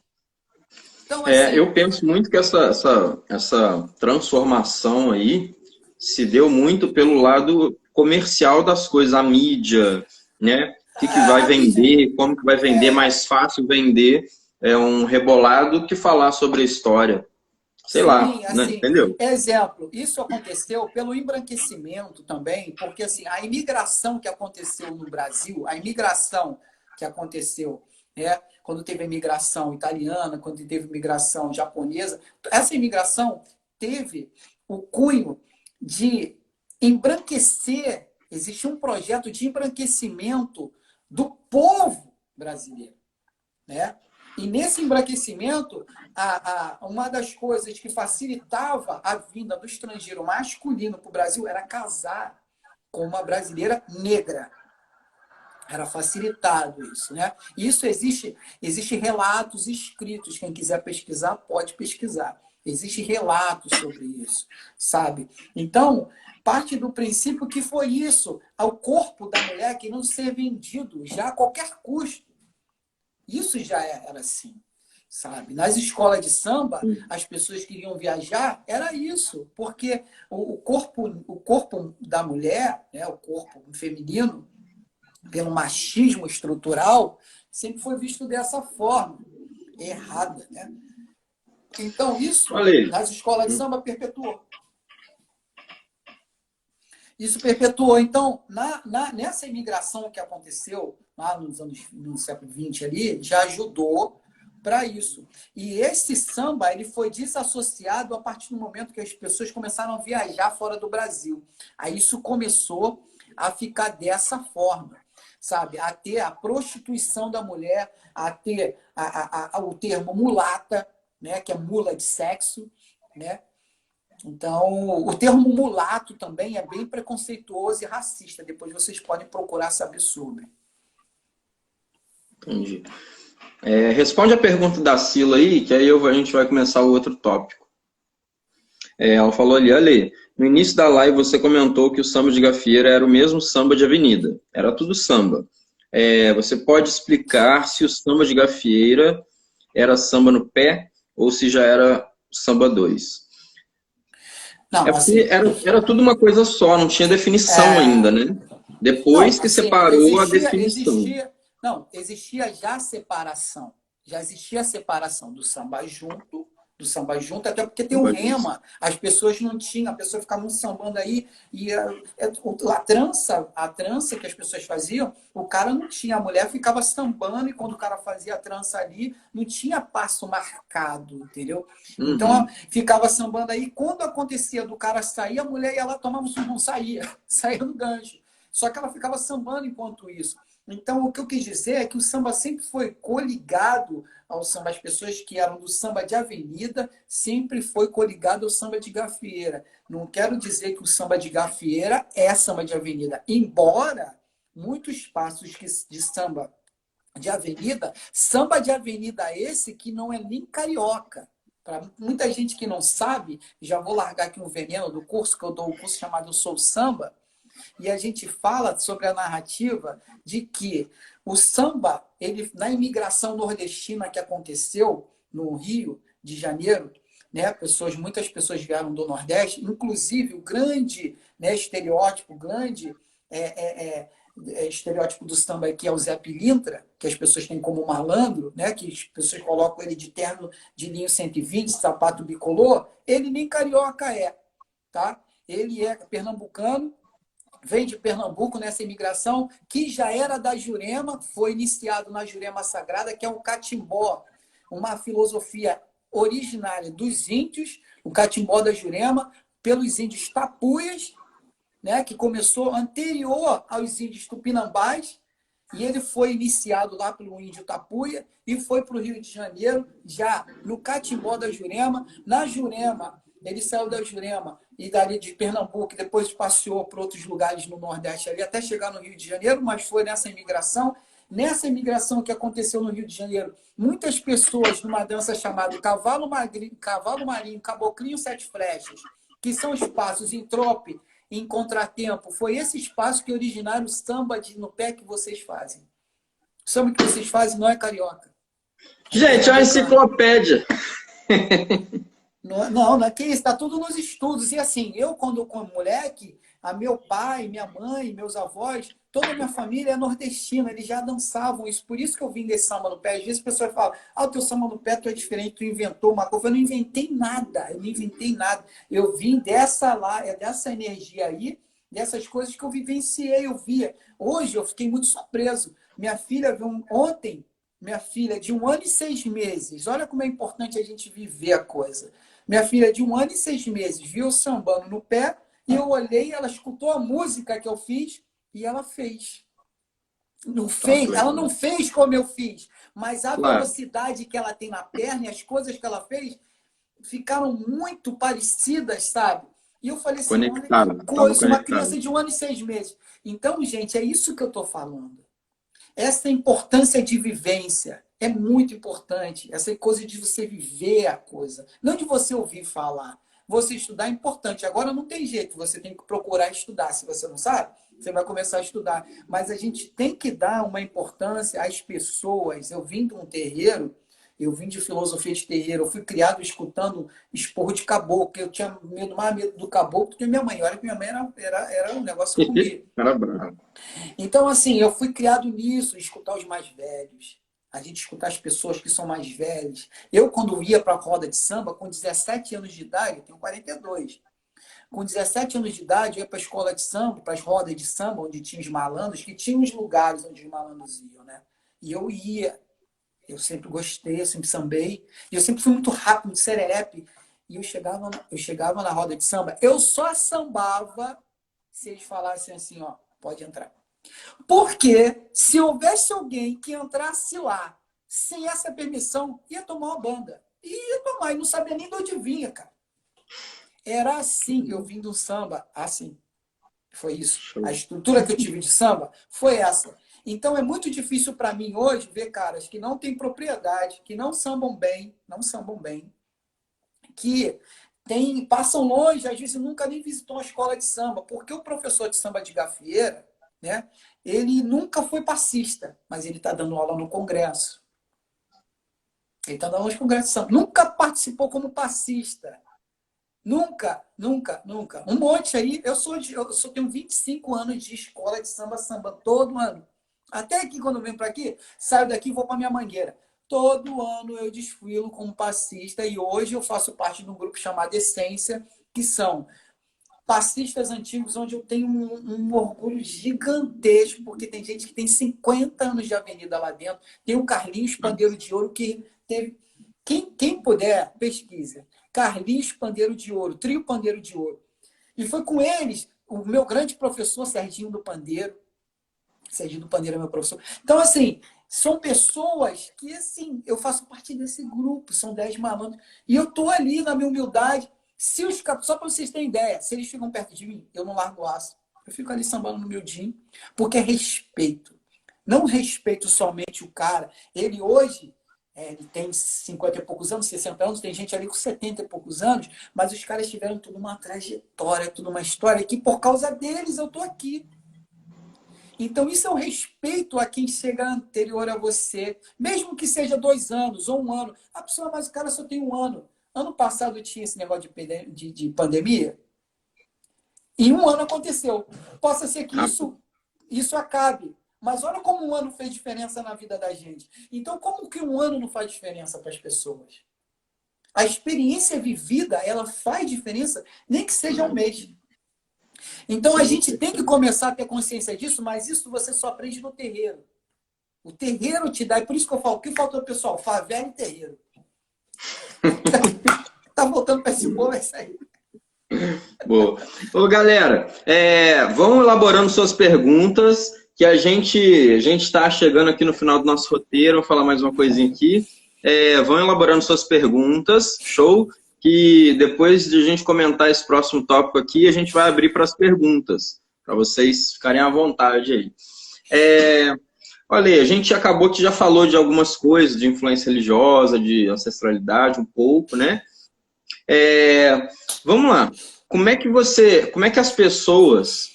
Então, assim, eu penso muito que essa transformação aí se deu muito pelo lado comercial das coisas, a mídia, né? O que vai vender, como que vai vender, mais fácil vender um rebolado que falar sobre a história. Sei lá, assim, né? Entendeu? Exemplo, isso aconteceu pelo embranquecimento também, porque assim, a imigração que aconteceu no Brasil, a imigração que aconteceu, né, quando teve a imigração italiana, quando teve a imigração japonesa, essa imigração teve o cunho de embranquecer, existe um projeto de embranquecimento do povo brasileiro, né? E nesse embranquecimento, uma das coisas que facilitava a vinda do estrangeiro masculino para o Brasil era casar com uma brasileira negra. Era facilitado isso, né? Isso existe relatos escritos. Quem quiser pesquisar, pode pesquisar. Existem relatos sobre isso, sabe? Então, parte do princípio que foi isso, ao corpo da mulher que não ser vendido já a qualquer custo. Isso já era assim, sabe? Nas escolas de samba, as pessoas queriam viajar, era isso, porque o corpo da mulher, né, o corpo feminino, pelo machismo estrutural, sempre foi visto dessa forma, errada, né? Então, isso, nas escolas de samba, perpetuou. Isso perpetuou. Então, nessa imigração que aconteceu lá no século XX ali, já ajudou para isso. E esse samba ele foi desassociado a partir do momento que as pessoas começaram a viajar fora do Brasil. Aí isso começou a ficar dessa forma, sabe? A ter a prostituição da mulher, a ter o termo mulata, né? Que é mula de sexo, né? Então, o termo mulato também é bem preconceituoso e racista. Depois vocês podem procurar saber sobre. Entendi. Responde a pergunta da Sila aí, que aí a gente vai começar o outro tópico. Ela falou ali, Ale, no início da live você comentou que o samba de gafieira era o mesmo samba de avenida. Era tudo samba. Você pode explicar se o samba de gafieira era samba no pé ou se já era samba 2? Não, porque assim, era tudo uma coisa só, não tinha definição ainda, né? Depois que separou a definição. Existia já separação. Já existia a separação do samba junto, até porque tem o rema. As pessoas não tinham, a pessoa ficava sambando aí, e a trança que as pessoas faziam, o cara não tinha, a mulher ficava sambando, e quando o cara fazia a trança ali, não tinha passo marcado, entendeu? Uhum. Então, ficava sambando aí, quando acontecia do cara sair, a mulher ia lá, tomava um sumbum, saía no gancho. Só que ela ficava sambando enquanto isso. Então, o que eu quis dizer é que o samba sempre foi coligado ao samba. As pessoas que eram do samba de avenida sempre foi coligado ao samba de gafieira. Não quero dizer que o samba de gafieira é samba de avenida, embora muitos espaços de samba de avenida esse que não é nem carioca. Para muita gente que não sabe, já vou largar aqui um veneno do curso, que eu dou um curso chamado Eu Sou Samba, e a gente fala sobre a narrativa de que o samba, ele, na imigração nordestina que aconteceu no Rio de Janeiro, né, muitas pessoas vieram do Nordeste, inclusive o grande, né, estereótipo, estereótipo do samba aqui é o Zé Pilintra, que as pessoas têm como malandro, né, que as pessoas colocam ele de terno de linho 120, sapato bicolor, ele nem carioca é, tá? Ele é pernambucano, vem de Pernambuco nessa imigração, que já era da Jurema, foi iniciado na Jurema Sagrada, que é o catimbó, uma filosofia originária dos índios, o catimbó da Jurema, pelos índios tapuias, né, que começou anterior aos índios tupinambás, e ele foi iniciado lá pelo índio tapuia e foi para o Rio de Janeiro, já no catimbó da Jurema. Na Jurema, ele saiu da Jurema e dali de Pernambuco, depois passeou para outros lugares no Nordeste, ali, até chegar no Rio de Janeiro, mas foi nessa imigração. Nessa imigração que aconteceu no Rio de Janeiro, muitas pessoas numa dança chamada Cavalo Marinho, Caboclinho Sete Flechas, que são espaços em trope, em contratempo, foi esse espaço que originaram o samba no pé que vocês fazem. O samba que vocês fazem não é carioca. Gente, é uma enciclopédia. Não é que isso, está tudo nos estudos. E assim, eu, quando moleque, meu pai, minha mãe, meus avós, toda a minha família é nordestina, eles já dançavam isso. Por isso que eu vim desse samba no pé. Às vezes as pessoas falam, o teu samba no pé tu é diferente, tu inventou uma coisa. Eu não inventei nada, eu não inventei nada. Eu vim dessa energia aí, dessas coisas que eu vivenciei, eu via. Hoje eu fiquei muito surpreso. Minha filha viu ontem, minha filha de 1 ano e 6 meses, olha como é importante a gente viver a coisa. Minha filha de 1 ano e 6 meses viu o sambando no pé, e eu olhei, ela escutou a música que eu fiz e ela fez. Não fez, ela não fez como eu fiz, mas a velocidade que ela tem na perna e as coisas que ela fez ficaram muito parecidas, sabe? E eu falei assim, olha que coisa, uma criança de 1 ano e 6 meses. Então, gente, é isso que eu estou falando. Essa importância de vivência é muito importante. Essa coisa de você viver a coisa, não de você ouvir falar. Você estudar é importante. Agora não tem jeito, você tem que procurar estudar. Se você não sabe, você vai começar a estudar. Mas a gente tem que dar uma importância às pessoas. Eu vim de um terreiro, eu vim de filosofia de terreiro, eu fui criado escutando esporro de caboclo. Eu tinha mais medo do caboclo do que minha mãe. Olha que minha mãe era um negócio comigo. Era bravo. Então, assim, eu fui criado nisso, escutar os mais velhos. A gente escutar as pessoas que são mais velhas. Eu, quando ia para a roda de samba, com 17 anos de idade, eu tenho 42. Com 17 anos de idade, eu ia para a escola de samba, para as rodas de samba, onde tinha os malandros, que tinha os lugares onde os malandros iam, né? E eu ia. Eu sempre gostei, eu sempre sambei. E eu sempre fui muito rápido, muito sererepe. E eu chegava na roda de samba, eu só sambava se eles falassem assim, ó, pode entrar. Porque se houvesse alguém que entrasse lá sem essa permissão, ia tomar uma banda. Ia tomar, e não sabia nem de onde vinha, cara. Era assim, eu vim do samba, assim. Foi isso. A estrutura que eu tive de samba foi essa. Então é muito difícil para mim hoje ver caras que não têm propriedade, que não sambam bem, que passam longe, às vezes nunca nem visitou uma escola de samba, porque o professor de samba de gafieira, né, ele nunca foi passista, mas ele está dando aula no Congresso. Ele está dando aula no Congresso de samba. Nunca participou como passista. Nunca. Um monte aí. Eu tenho 25 anos de escola de samba todo ano. Até aqui, quando eu venho para aqui, saio daqui e vou para minha mangueira. Todo ano eu desfilo como passista e hoje eu faço parte de um grupo chamado Essência, que são passistas antigos, onde eu tenho um orgulho gigantesco, porque tem gente que tem 50 anos de avenida lá dentro. Tem o Carlinhos Pandeiro de Ouro, que teve... Quem puder, pesquisa. Carlinhos Pandeiro de Ouro, Trio Pandeiro de Ouro. E foi com eles, o meu grande professor Serginho do Pandeiro, Serginho do Pandeiro é meu professor. Então, assim, são pessoas que, assim, eu faço parte desse grupo, são 10 malandros. E eu tô ali na minha humildade. Se os só para vocês terem ideia, se eles ficam perto de mim, eu não largo o aço. Eu fico ali sambando no meu din, porque é respeito. Não respeito somente o cara. Ele hoje, ele tem 50 e poucos anos, 60 anos, tem gente ali com 70 e poucos anos, mas os caras tiveram toda uma trajetória, toda uma história que por causa deles eu tô aqui. Então, isso é o respeito a quem chega anterior a você, mesmo que seja 2 anos ou 1 ano. A pessoa, mas o cara só tem 1 ano. Ano passado tinha esse negócio de pandemia, e 1 ano aconteceu. Possa ser que isso acabe, mas olha como 1 ano fez diferença na vida da gente. Então, como que 1 ano não faz diferença para as pessoas? A experiência vivida, ela faz diferença, nem que seja 1 mês. Então, a gente tem que começar a ter consciência disso, mas isso você só aprende no terreiro. O terreiro te dá, e por isso que eu falo, o que faltou, pessoal? Favela e terreiro. Tá voltando para esse povo, é isso aí. Boa. Ô, galera, vão elaborando suas perguntas, que a gente está chegando aqui no final do nosso roteiro. Vou falar mais uma coisinha aqui. Vão elaborando suas perguntas, show? Que depois de a gente comentar esse próximo tópico aqui, a gente vai abrir para as perguntas, para vocês ficarem à vontade aí. Olha aí, a gente acabou que já falou de algumas coisas, de influência religiosa, de ancestralidade, um pouco, né? Vamos lá. Como é que as pessoas,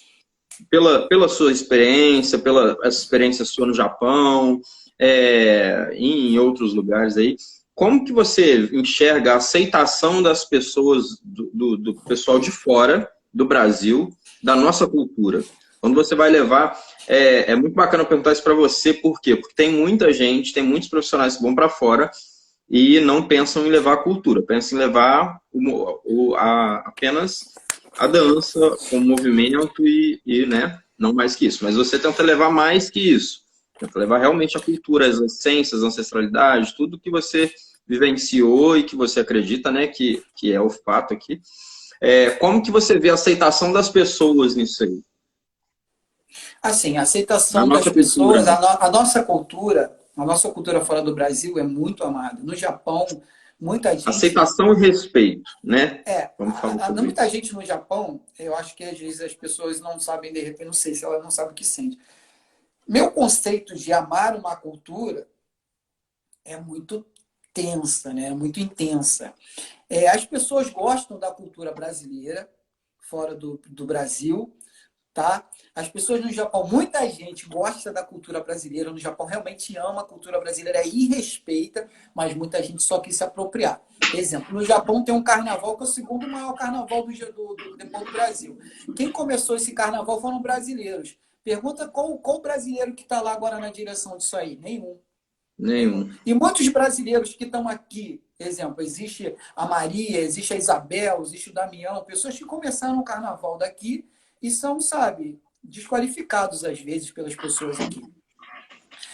pela sua experiência, pela essa experiência sua no Japão, em outros lugares aí, como que você enxerga a aceitação das pessoas, do pessoal de fora do Brasil, da nossa cultura? Quando você vai levar... É muito bacana perguntar isso para você, por quê? Porque tem muita gente, tem muitos profissionais que vão para fora e não pensam em levar a cultura, pensam em levar apenas a dança, o movimento e né, não mais que isso. Mas você tenta levar mais que isso. Tenta levar realmente a cultura, as essências, a ancestralidade, tudo que você vivenciou e que você acredita, né, que é o fato aqui. Como que você vê a aceitação das pessoas nisso aí? Assim, a aceitação das pessoas, a nossa cultura fora do Brasil é muito amada. No Japão, muita gente... Aceitação e respeito, né? Vamos falar sobre muita gente no Japão, eu acho que às vezes as pessoas não sabem, de repente, não sei se elas não sabem o que sente. Meu conceito de amar uma cultura é muito tensa, né? Muito intensa. As pessoas gostam da cultura brasileira, fora do Brasil, tá? As pessoas no Japão, muita gente gosta da cultura brasileira, no Japão realmente ama a cultura brasileira e respeita, mas muita gente só quis se apropriar. Exemplo, no Japão tem um carnaval que é o segundo maior carnaval depois do Brasil. Quem começou esse carnaval foram brasileiros. Pergunta qual brasileiro que está lá agora na direção disso aí? Nenhum. E muitos brasileiros que estão aqui, exemplo, existe a Maria, existe a Isabel, existe o Damião, pessoas que começaram o carnaval daqui e são, sabe, desqualificados às vezes pelas pessoas aqui.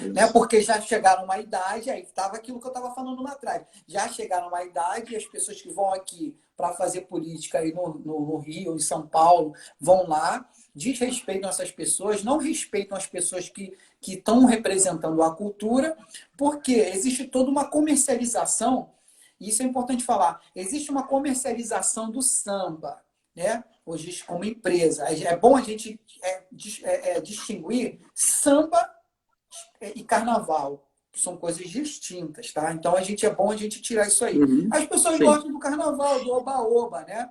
Né? Porque já chegaram a uma idade, aí estava aquilo que eu estava falando lá atrás. Já chegaram a uma idade e as pessoas que vão aqui para fazer política aí no Rio, em São Paulo, vão lá, desrespeitam essas pessoas, não respeitam as pessoas que estão representando a cultura, porque existe toda uma comercialização, e isso é importante falar, existe uma comercialização do samba, né? Hoje como empresa. É bom a gente distinguir samba e carnaval, que são coisas distintas, tá? Então é bom a gente tirar isso aí. As pessoas gostam do carnaval, do oba-oba, né?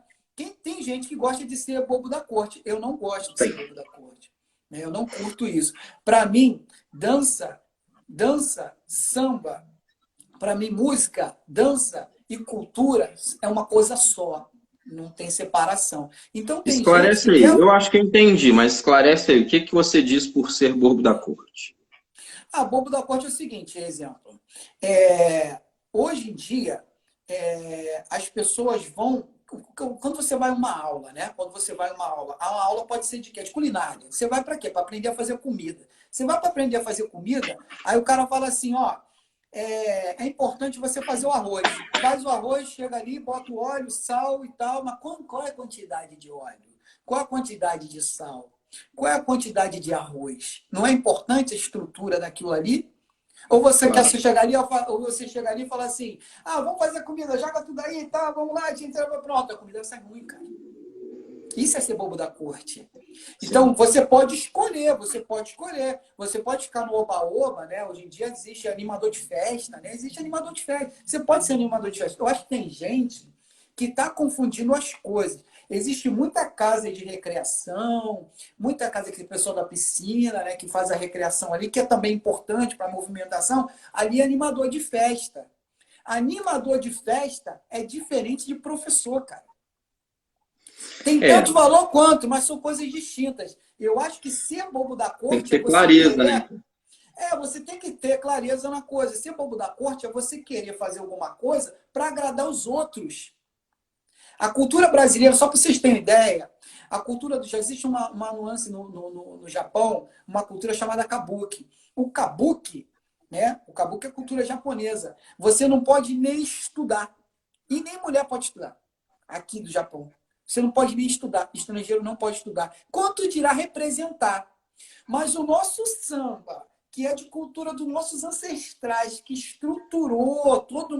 Tem gente que gosta de ser bobo da corte. Eu não gosto de ser bobo da corte. Né? Eu não curto isso. Para mim, dança, samba, para mim, música, dança e cultura é uma coisa só. Não tem separação. Então, tem esclarece aí. Eu acho que eu entendi, mas esclarece aí. O que você diz por ser bobo da corte? Bobo da corte é o seguinte, exemplo. Hoje em dia, as pessoas vão... Quando você vai a uma aula, né? Quando você vai a uma aula pode ser de quê? De culinária. Você vai para quê? Para aprender a fazer comida. Você vai para aprender a fazer comida, aí o cara fala assim, ó, é importante você fazer o arroz. Faz o arroz, chega ali, bota o óleo, sal e tal, mas qual é a quantidade de óleo? Qual a quantidade de sal? Qual é a quantidade de arroz? Não é importante a estrutura daquilo ali? Ou você quer chegar ali, ou você chegar ali e falar assim, vamos fazer comida, joga tudo aí, tá, vamos lá, pronto, a comida sai ruim, cara. Isso é ser bobo da corte. Então, você pode escolher. Você pode ficar no oba-oba, né? Hoje em dia existe animador de festa, né? Existe animador de festa. Você pode ser animador de festa. Eu acho que tem gente que está confundindo as coisas. Existe muita casa de recreação, muita casa que o pessoal da piscina, né? Que faz a recreação ali, que é também importante para a movimentação. Ali é animador de festa. Animador de festa é diferente de professor, cara. Tem tanto valor quanto, mas são coisas distintas. Eu acho que ser bobo da corte... Tem que ter clareza, né? Você tem que ter clareza na coisa. Ser bobo da corte é você querer fazer alguma coisa para agradar os outros. A cultura brasileira, só para vocês terem ideia, a cultura já existe uma nuance no Japão, uma cultura chamada kabuki. O kabuki, né? O kabuki é cultura japonesa. Você não pode nem estudar. E nem mulher pode estudar aqui do Japão. Você não pode nem estudar. Estrangeiro não pode estudar. Quanto dirá representar? Mas o nosso samba, que é de cultura dos nossos ancestrais, que estruturou toda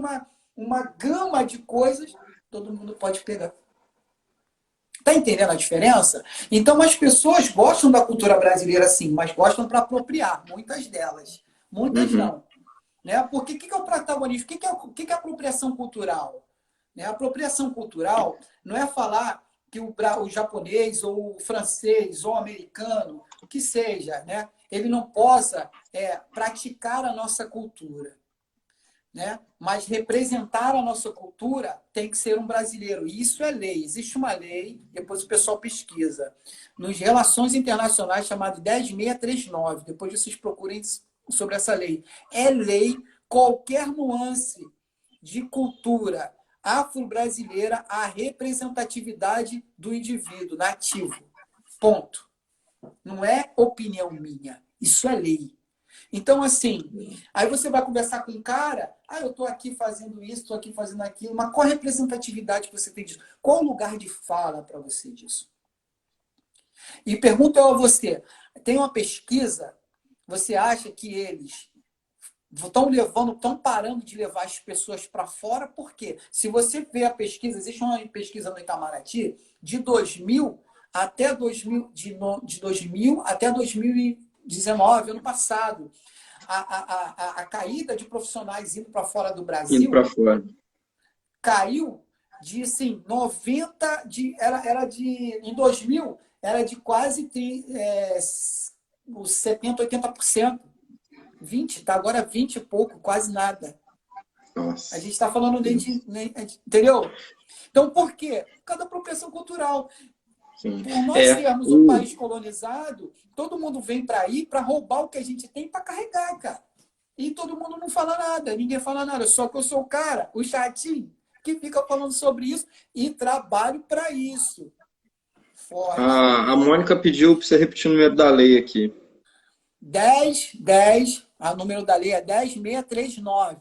uma gama de coisas, todo mundo pode pegar. Está entendendo a diferença? Então, as pessoas gostam da cultura brasileira, sim, mas gostam para apropriar. Muitas delas. Muitas não. Né? Porque o que é o protagonismo? O que é a apropriação cultural? A apropriação cultural não é falar que o japonês, ou o francês, ou o americano, o que seja, né? Ele não possa praticar a nossa cultura. Né? Mas representar a nossa cultura tem que ser um brasileiro. E isso é lei. Existe uma lei, depois o pessoal pesquisa, nos Relações Internacionais, chamada 10639. Depois vocês procurem sobre essa lei. É lei qualquer nuance de cultura afro-brasileira, a representatividade do indivíduo nativo. Ponto. Não é opinião minha. Isso é lei. Então, assim, aí você vai conversar com um cara, eu estou aqui fazendo isso, estou aqui fazendo aquilo, mas qual a representatividade que você tem disso? Qual o lugar de fala para você disso? E pergunto eu a você, tem uma pesquisa, você acha que eles estão parando de levar as pessoas para fora? Por quê? Se você vê a pesquisa, existe uma pesquisa no Itamaraty, de 2000 até 2019, ano passado, a caída de profissionais indo para fora do Brasil caiu de, assim, 90, em 2000, era de quase 70%, 80%. 20, tá agora 20 e pouco, quase nada. Nossa. A gente está falando entendeu? Então, por quê? Por causa da apropriação cultural. Sim. Por nós sermos um país colonizado, todo mundo vem para aí para roubar o que a gente tem para carregar, cara. E todo mundo não fala nada, ninguém fala nada. Só que eu sou o cara, o chatinho, que fica falando sobre isso e trabalho para isso. Forte. A Mônica pediu para você repetir o número da lei aqui. 10, o número da lei é 10639.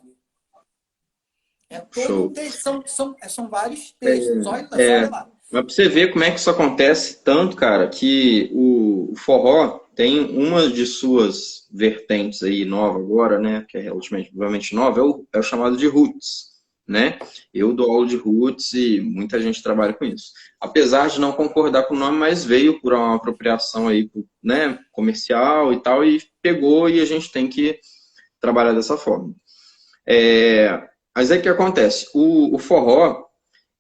São vários textos. Olha lá. Mas para você ver como é que isso acontece tanto, cara, que o forró tem uma de suas vertentes aí nova agora, né, que é relativamente nova, é o chamado de roots, né? Eu dou aula de roots e muita gente trabalha com isso. Apesar de não concordar com o nome, mas veio por uma apropriação aí, né, comercial e tal, e pegou e a gente tem que trabalhar dessa forma. Mas aí o que acontece? O forró,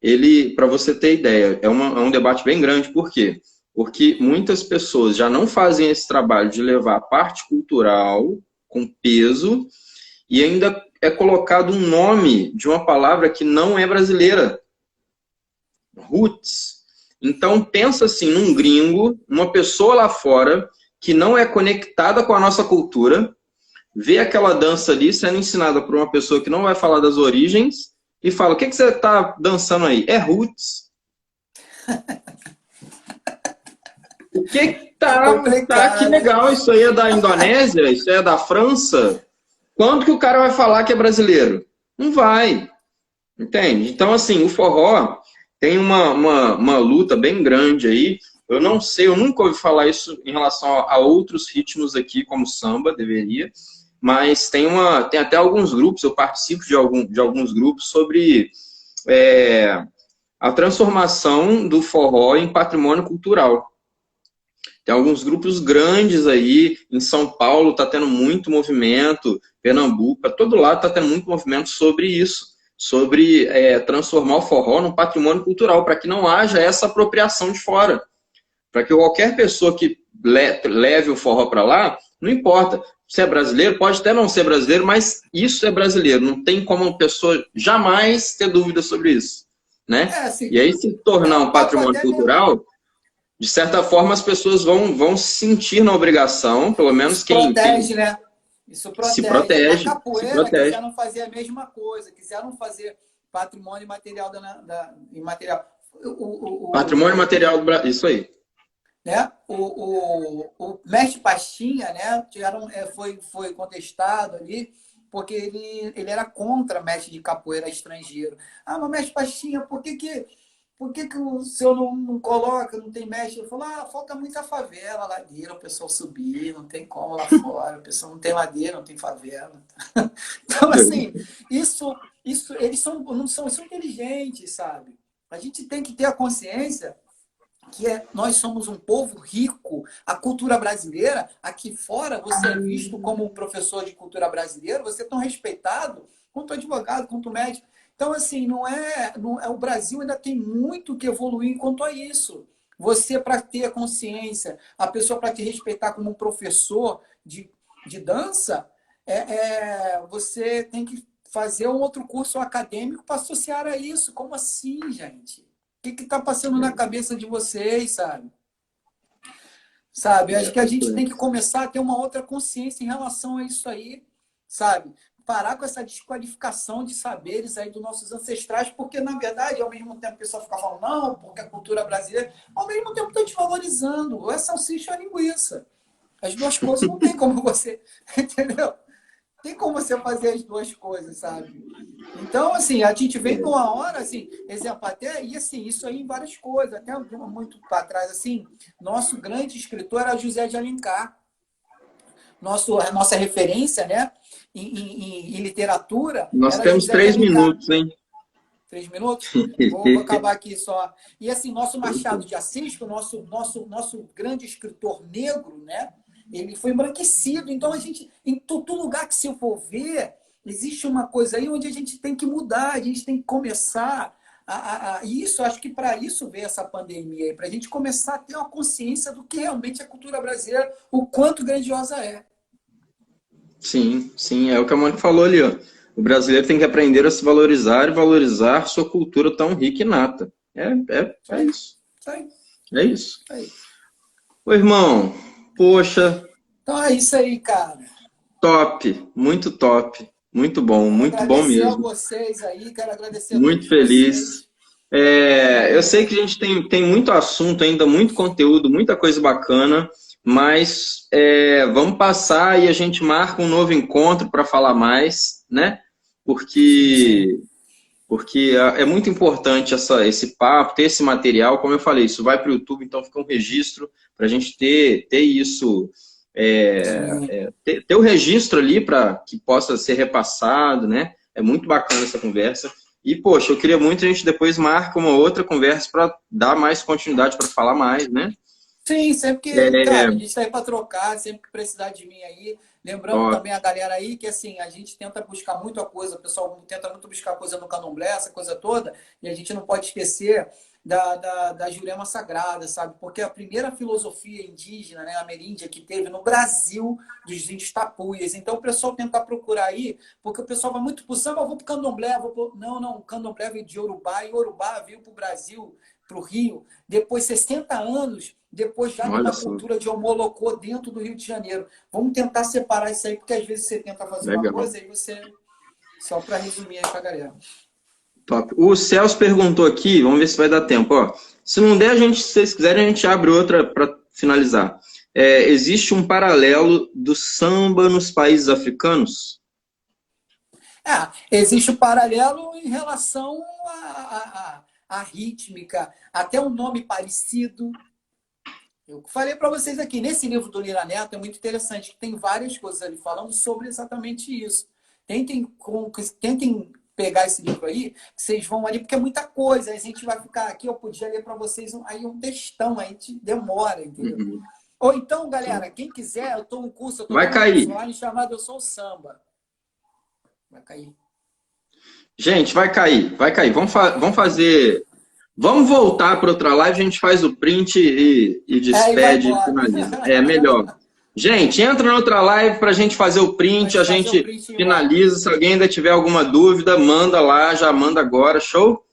ele, para você ter ideia, é um debate bem grande. Por quê? Porque muitas pessoas já não fazem esse trabalho de levar a parte cultural com peso e ainda é colocado um nome de uma palavra que não é brasileira. Roots. Então, pensa assim, num gringo, uma pessoa lá fora que não é conectada com a nossa cultura, vê aquela dança ali sendo ensinada por uma pessoa que não vai falar das origens e fala, o que você está dançando aí? É roots. O que tá que legal, isso aí é da Indonésia, isso aí é da França. Quando que o cara vai falar que é brasileiro? Não vai. Entende? Então, assim, o forró tem uma luta bem grande aí. Eu não sei, eu nunca ouvi falar isso em relação a outros ritmos aqui, como samba, deveria, mas tem até alguns grupos, eu participo de alguns grupos sobre a transformação do forró em patrimônio cultural. Tem alguns grupos grandes aí, em São Paulo está tendo muito movimento, Pernambuco, para todo lado está tendo muito movimento sobre isso, sobre transformar o forró num patrimônio cultural, para que não haja essa apropriação de fora. Para que qualquer pessoa que leve o forró para lá, não importa se é brasileiro, pode até não ser brasileiro, mas isso é brasileiro, não tem como uma pessoa jamais ter dúvida sobre isso, né? Assim, e aí, se tornar um patrimônio cultural, de certa forma, as pessoas vão se sentir na obrigação, pelo menos isso protege, né? Isso protege. Se protege. A capoeira quiseram fazer a mesma coisa, quiseram fazer patrimônio imaterial imaterial. Patrimônio material do Brasil, isso aí. Né? O mestre Pastinha, né? Foi contestado ali, porque ele era contra mestre de capoeira estrangeiro. Ah, mas mestre Pastinha, por que o senhor não coloca, não tem mestre? Eu falo, falta muita favela, ladeira, o pessoal subir, não tem como lá fora, o pessoal não tem ladeira, não tem favela. Então, assim, isso eles não são inteligentes, sabe? A gente tem que ter a consciência que nós somos um povo rico. A cultura brasileira, aqui fora, você é visto como um professor de cultura brasileira, você é tão respeitado quanto advogado, quanto médico. Então, assim, o Brasil ainda tem muito que evoluir quanto a isso. Você, para ter a consciência, a pessoa para te respeitar como um professor de dança, você tem que fazer um outro curso acadêmico para associar a isso. Como assim, gente? O que está passando na cabeça de vocês, sabe? Acho que a gente tem que começar a ter uma outra consciência em relação a isso aí, sabe? Parar com essa desqualificação de saberes aí dos nossos ancestrais, porque, na verdade, ao mesmo tempo o pessoal fica falando, não, porque a cultura brasileira, ao mesmo tempo está desvalorizando. Ou é salsicha ou é linguiça. As duas coisas não tem como você, entendeu? Tem como você fazer as duas coisas, sabe? Então, assim, a gente vem numa hora, assim, exemplo, até, e assim, isso aí em várias coisas, até muito para trás, assim, nosso grande escritor era José de Alencar. Nossa referência, né, em literatura. Nós era temos José 3 minutos, hein? 3 minutos? Vou acabar aqui só. E assim, nosso Machado de Assis, que é o nosso grande escritor negro, né? Ele foi embranquecido. Então, a gente, em todo lugar que se for ver, existe uma coisa aí onde a gente tem que mudar, a gente tem que começar isso. Acho que para isso veio essa pandemia, para a gente começar a ter uma consciência do que realmente é a cultura brasileira, o quanto grandiosa é. Sim, é o que a Mônica falou ali, ó. O brasileiro tem que aprender a se valorizar e valorizar sua cultura tão rica e nata. É isso. É isso. Ô, irmão, poxa. Então é isso aí, cara. Top, muito top. Muito bom mesmo. Agradecer a vocês aí, quero agradecer a muito feliz. Eu sei que a gente tem muito assunto ainda, muito conteúdo, muita coisa bacana, mas vamos passar e a gente marca um novo encontro para falar mais, né? Porque é muito importante esse papo, ter esse material. Como eu falei, isso vai para o YouTube, então fica um registro para a gente ter isso, ter o registro ali para que possa ser repassado, né? É muito bacana essa conversa. E, poxa, eu queria muito a gente depois marca uma outra conversa para dar mais continuidade, para falar mais, né? Sim, sempre que, cara, a gente está aí para trocar, sempre que precisar de mim aí. Lembrando também a galera aí que, assim, a gente tenta buscar muita coisa, o pessoal tenta muito buscar coisa no candomblé, essa coisa toda, e a gente não pode esquecer da Jurema Sagrada, sabe? Porque a primeira filosofia indígena, né, ameríndia, que teve no Brasil, dos índios tapuias. Então, o pessoal tenta procurar aí, porque o pessoal vai muito pro samba, eu vou pro candomblé, Não, o candomblé veio de Yorubá, e Yorubá veio pro Brasil, pro Rio, depois 60 anos, depois já numa cultura de homolocô dentro do Rio de Janeiro. Vamos tentar separar isso aí, porque às vezes você tenta fazer uma coisa e você... Só para resumir aí pra galera. Top. O Celso perguntou aqui, vamos ver se vai dar tempo. Ó, se não der, se vocês quiserem, a gente abre outra para finalizar. Existe um paralelo do samba nos países africanos? Existe um paralelo em relação à rítmica, até um nome parecido, Eu falei para vocês aqui, nesse livro do Lira Neto é muito interessante, que tem várias coisas ali falando sobre exatamente isso. Tentem pegar esse livro aí, que vocês vão ali, porque é muita coisa. Aí a gente vai ficar aqui, eu podia ler para vocês aí um textão, aí demora, entendeu? Uhum. Ou então, galera, quem quiser, eu estou um curso, eu estou Vai cair. online chamado Eu Sou o Samba. Vai cair. Gente, vai cair, vai cair. Vamos fazer. Vamos voltar para outra live, a gente faz o print e despede e finaliza. É melhor. Gente, entra na outra live para a gente fazer o print, a gente finaliza. Se alguém ainda tiver alguma dúvida, manda lá, já manda agora. Show?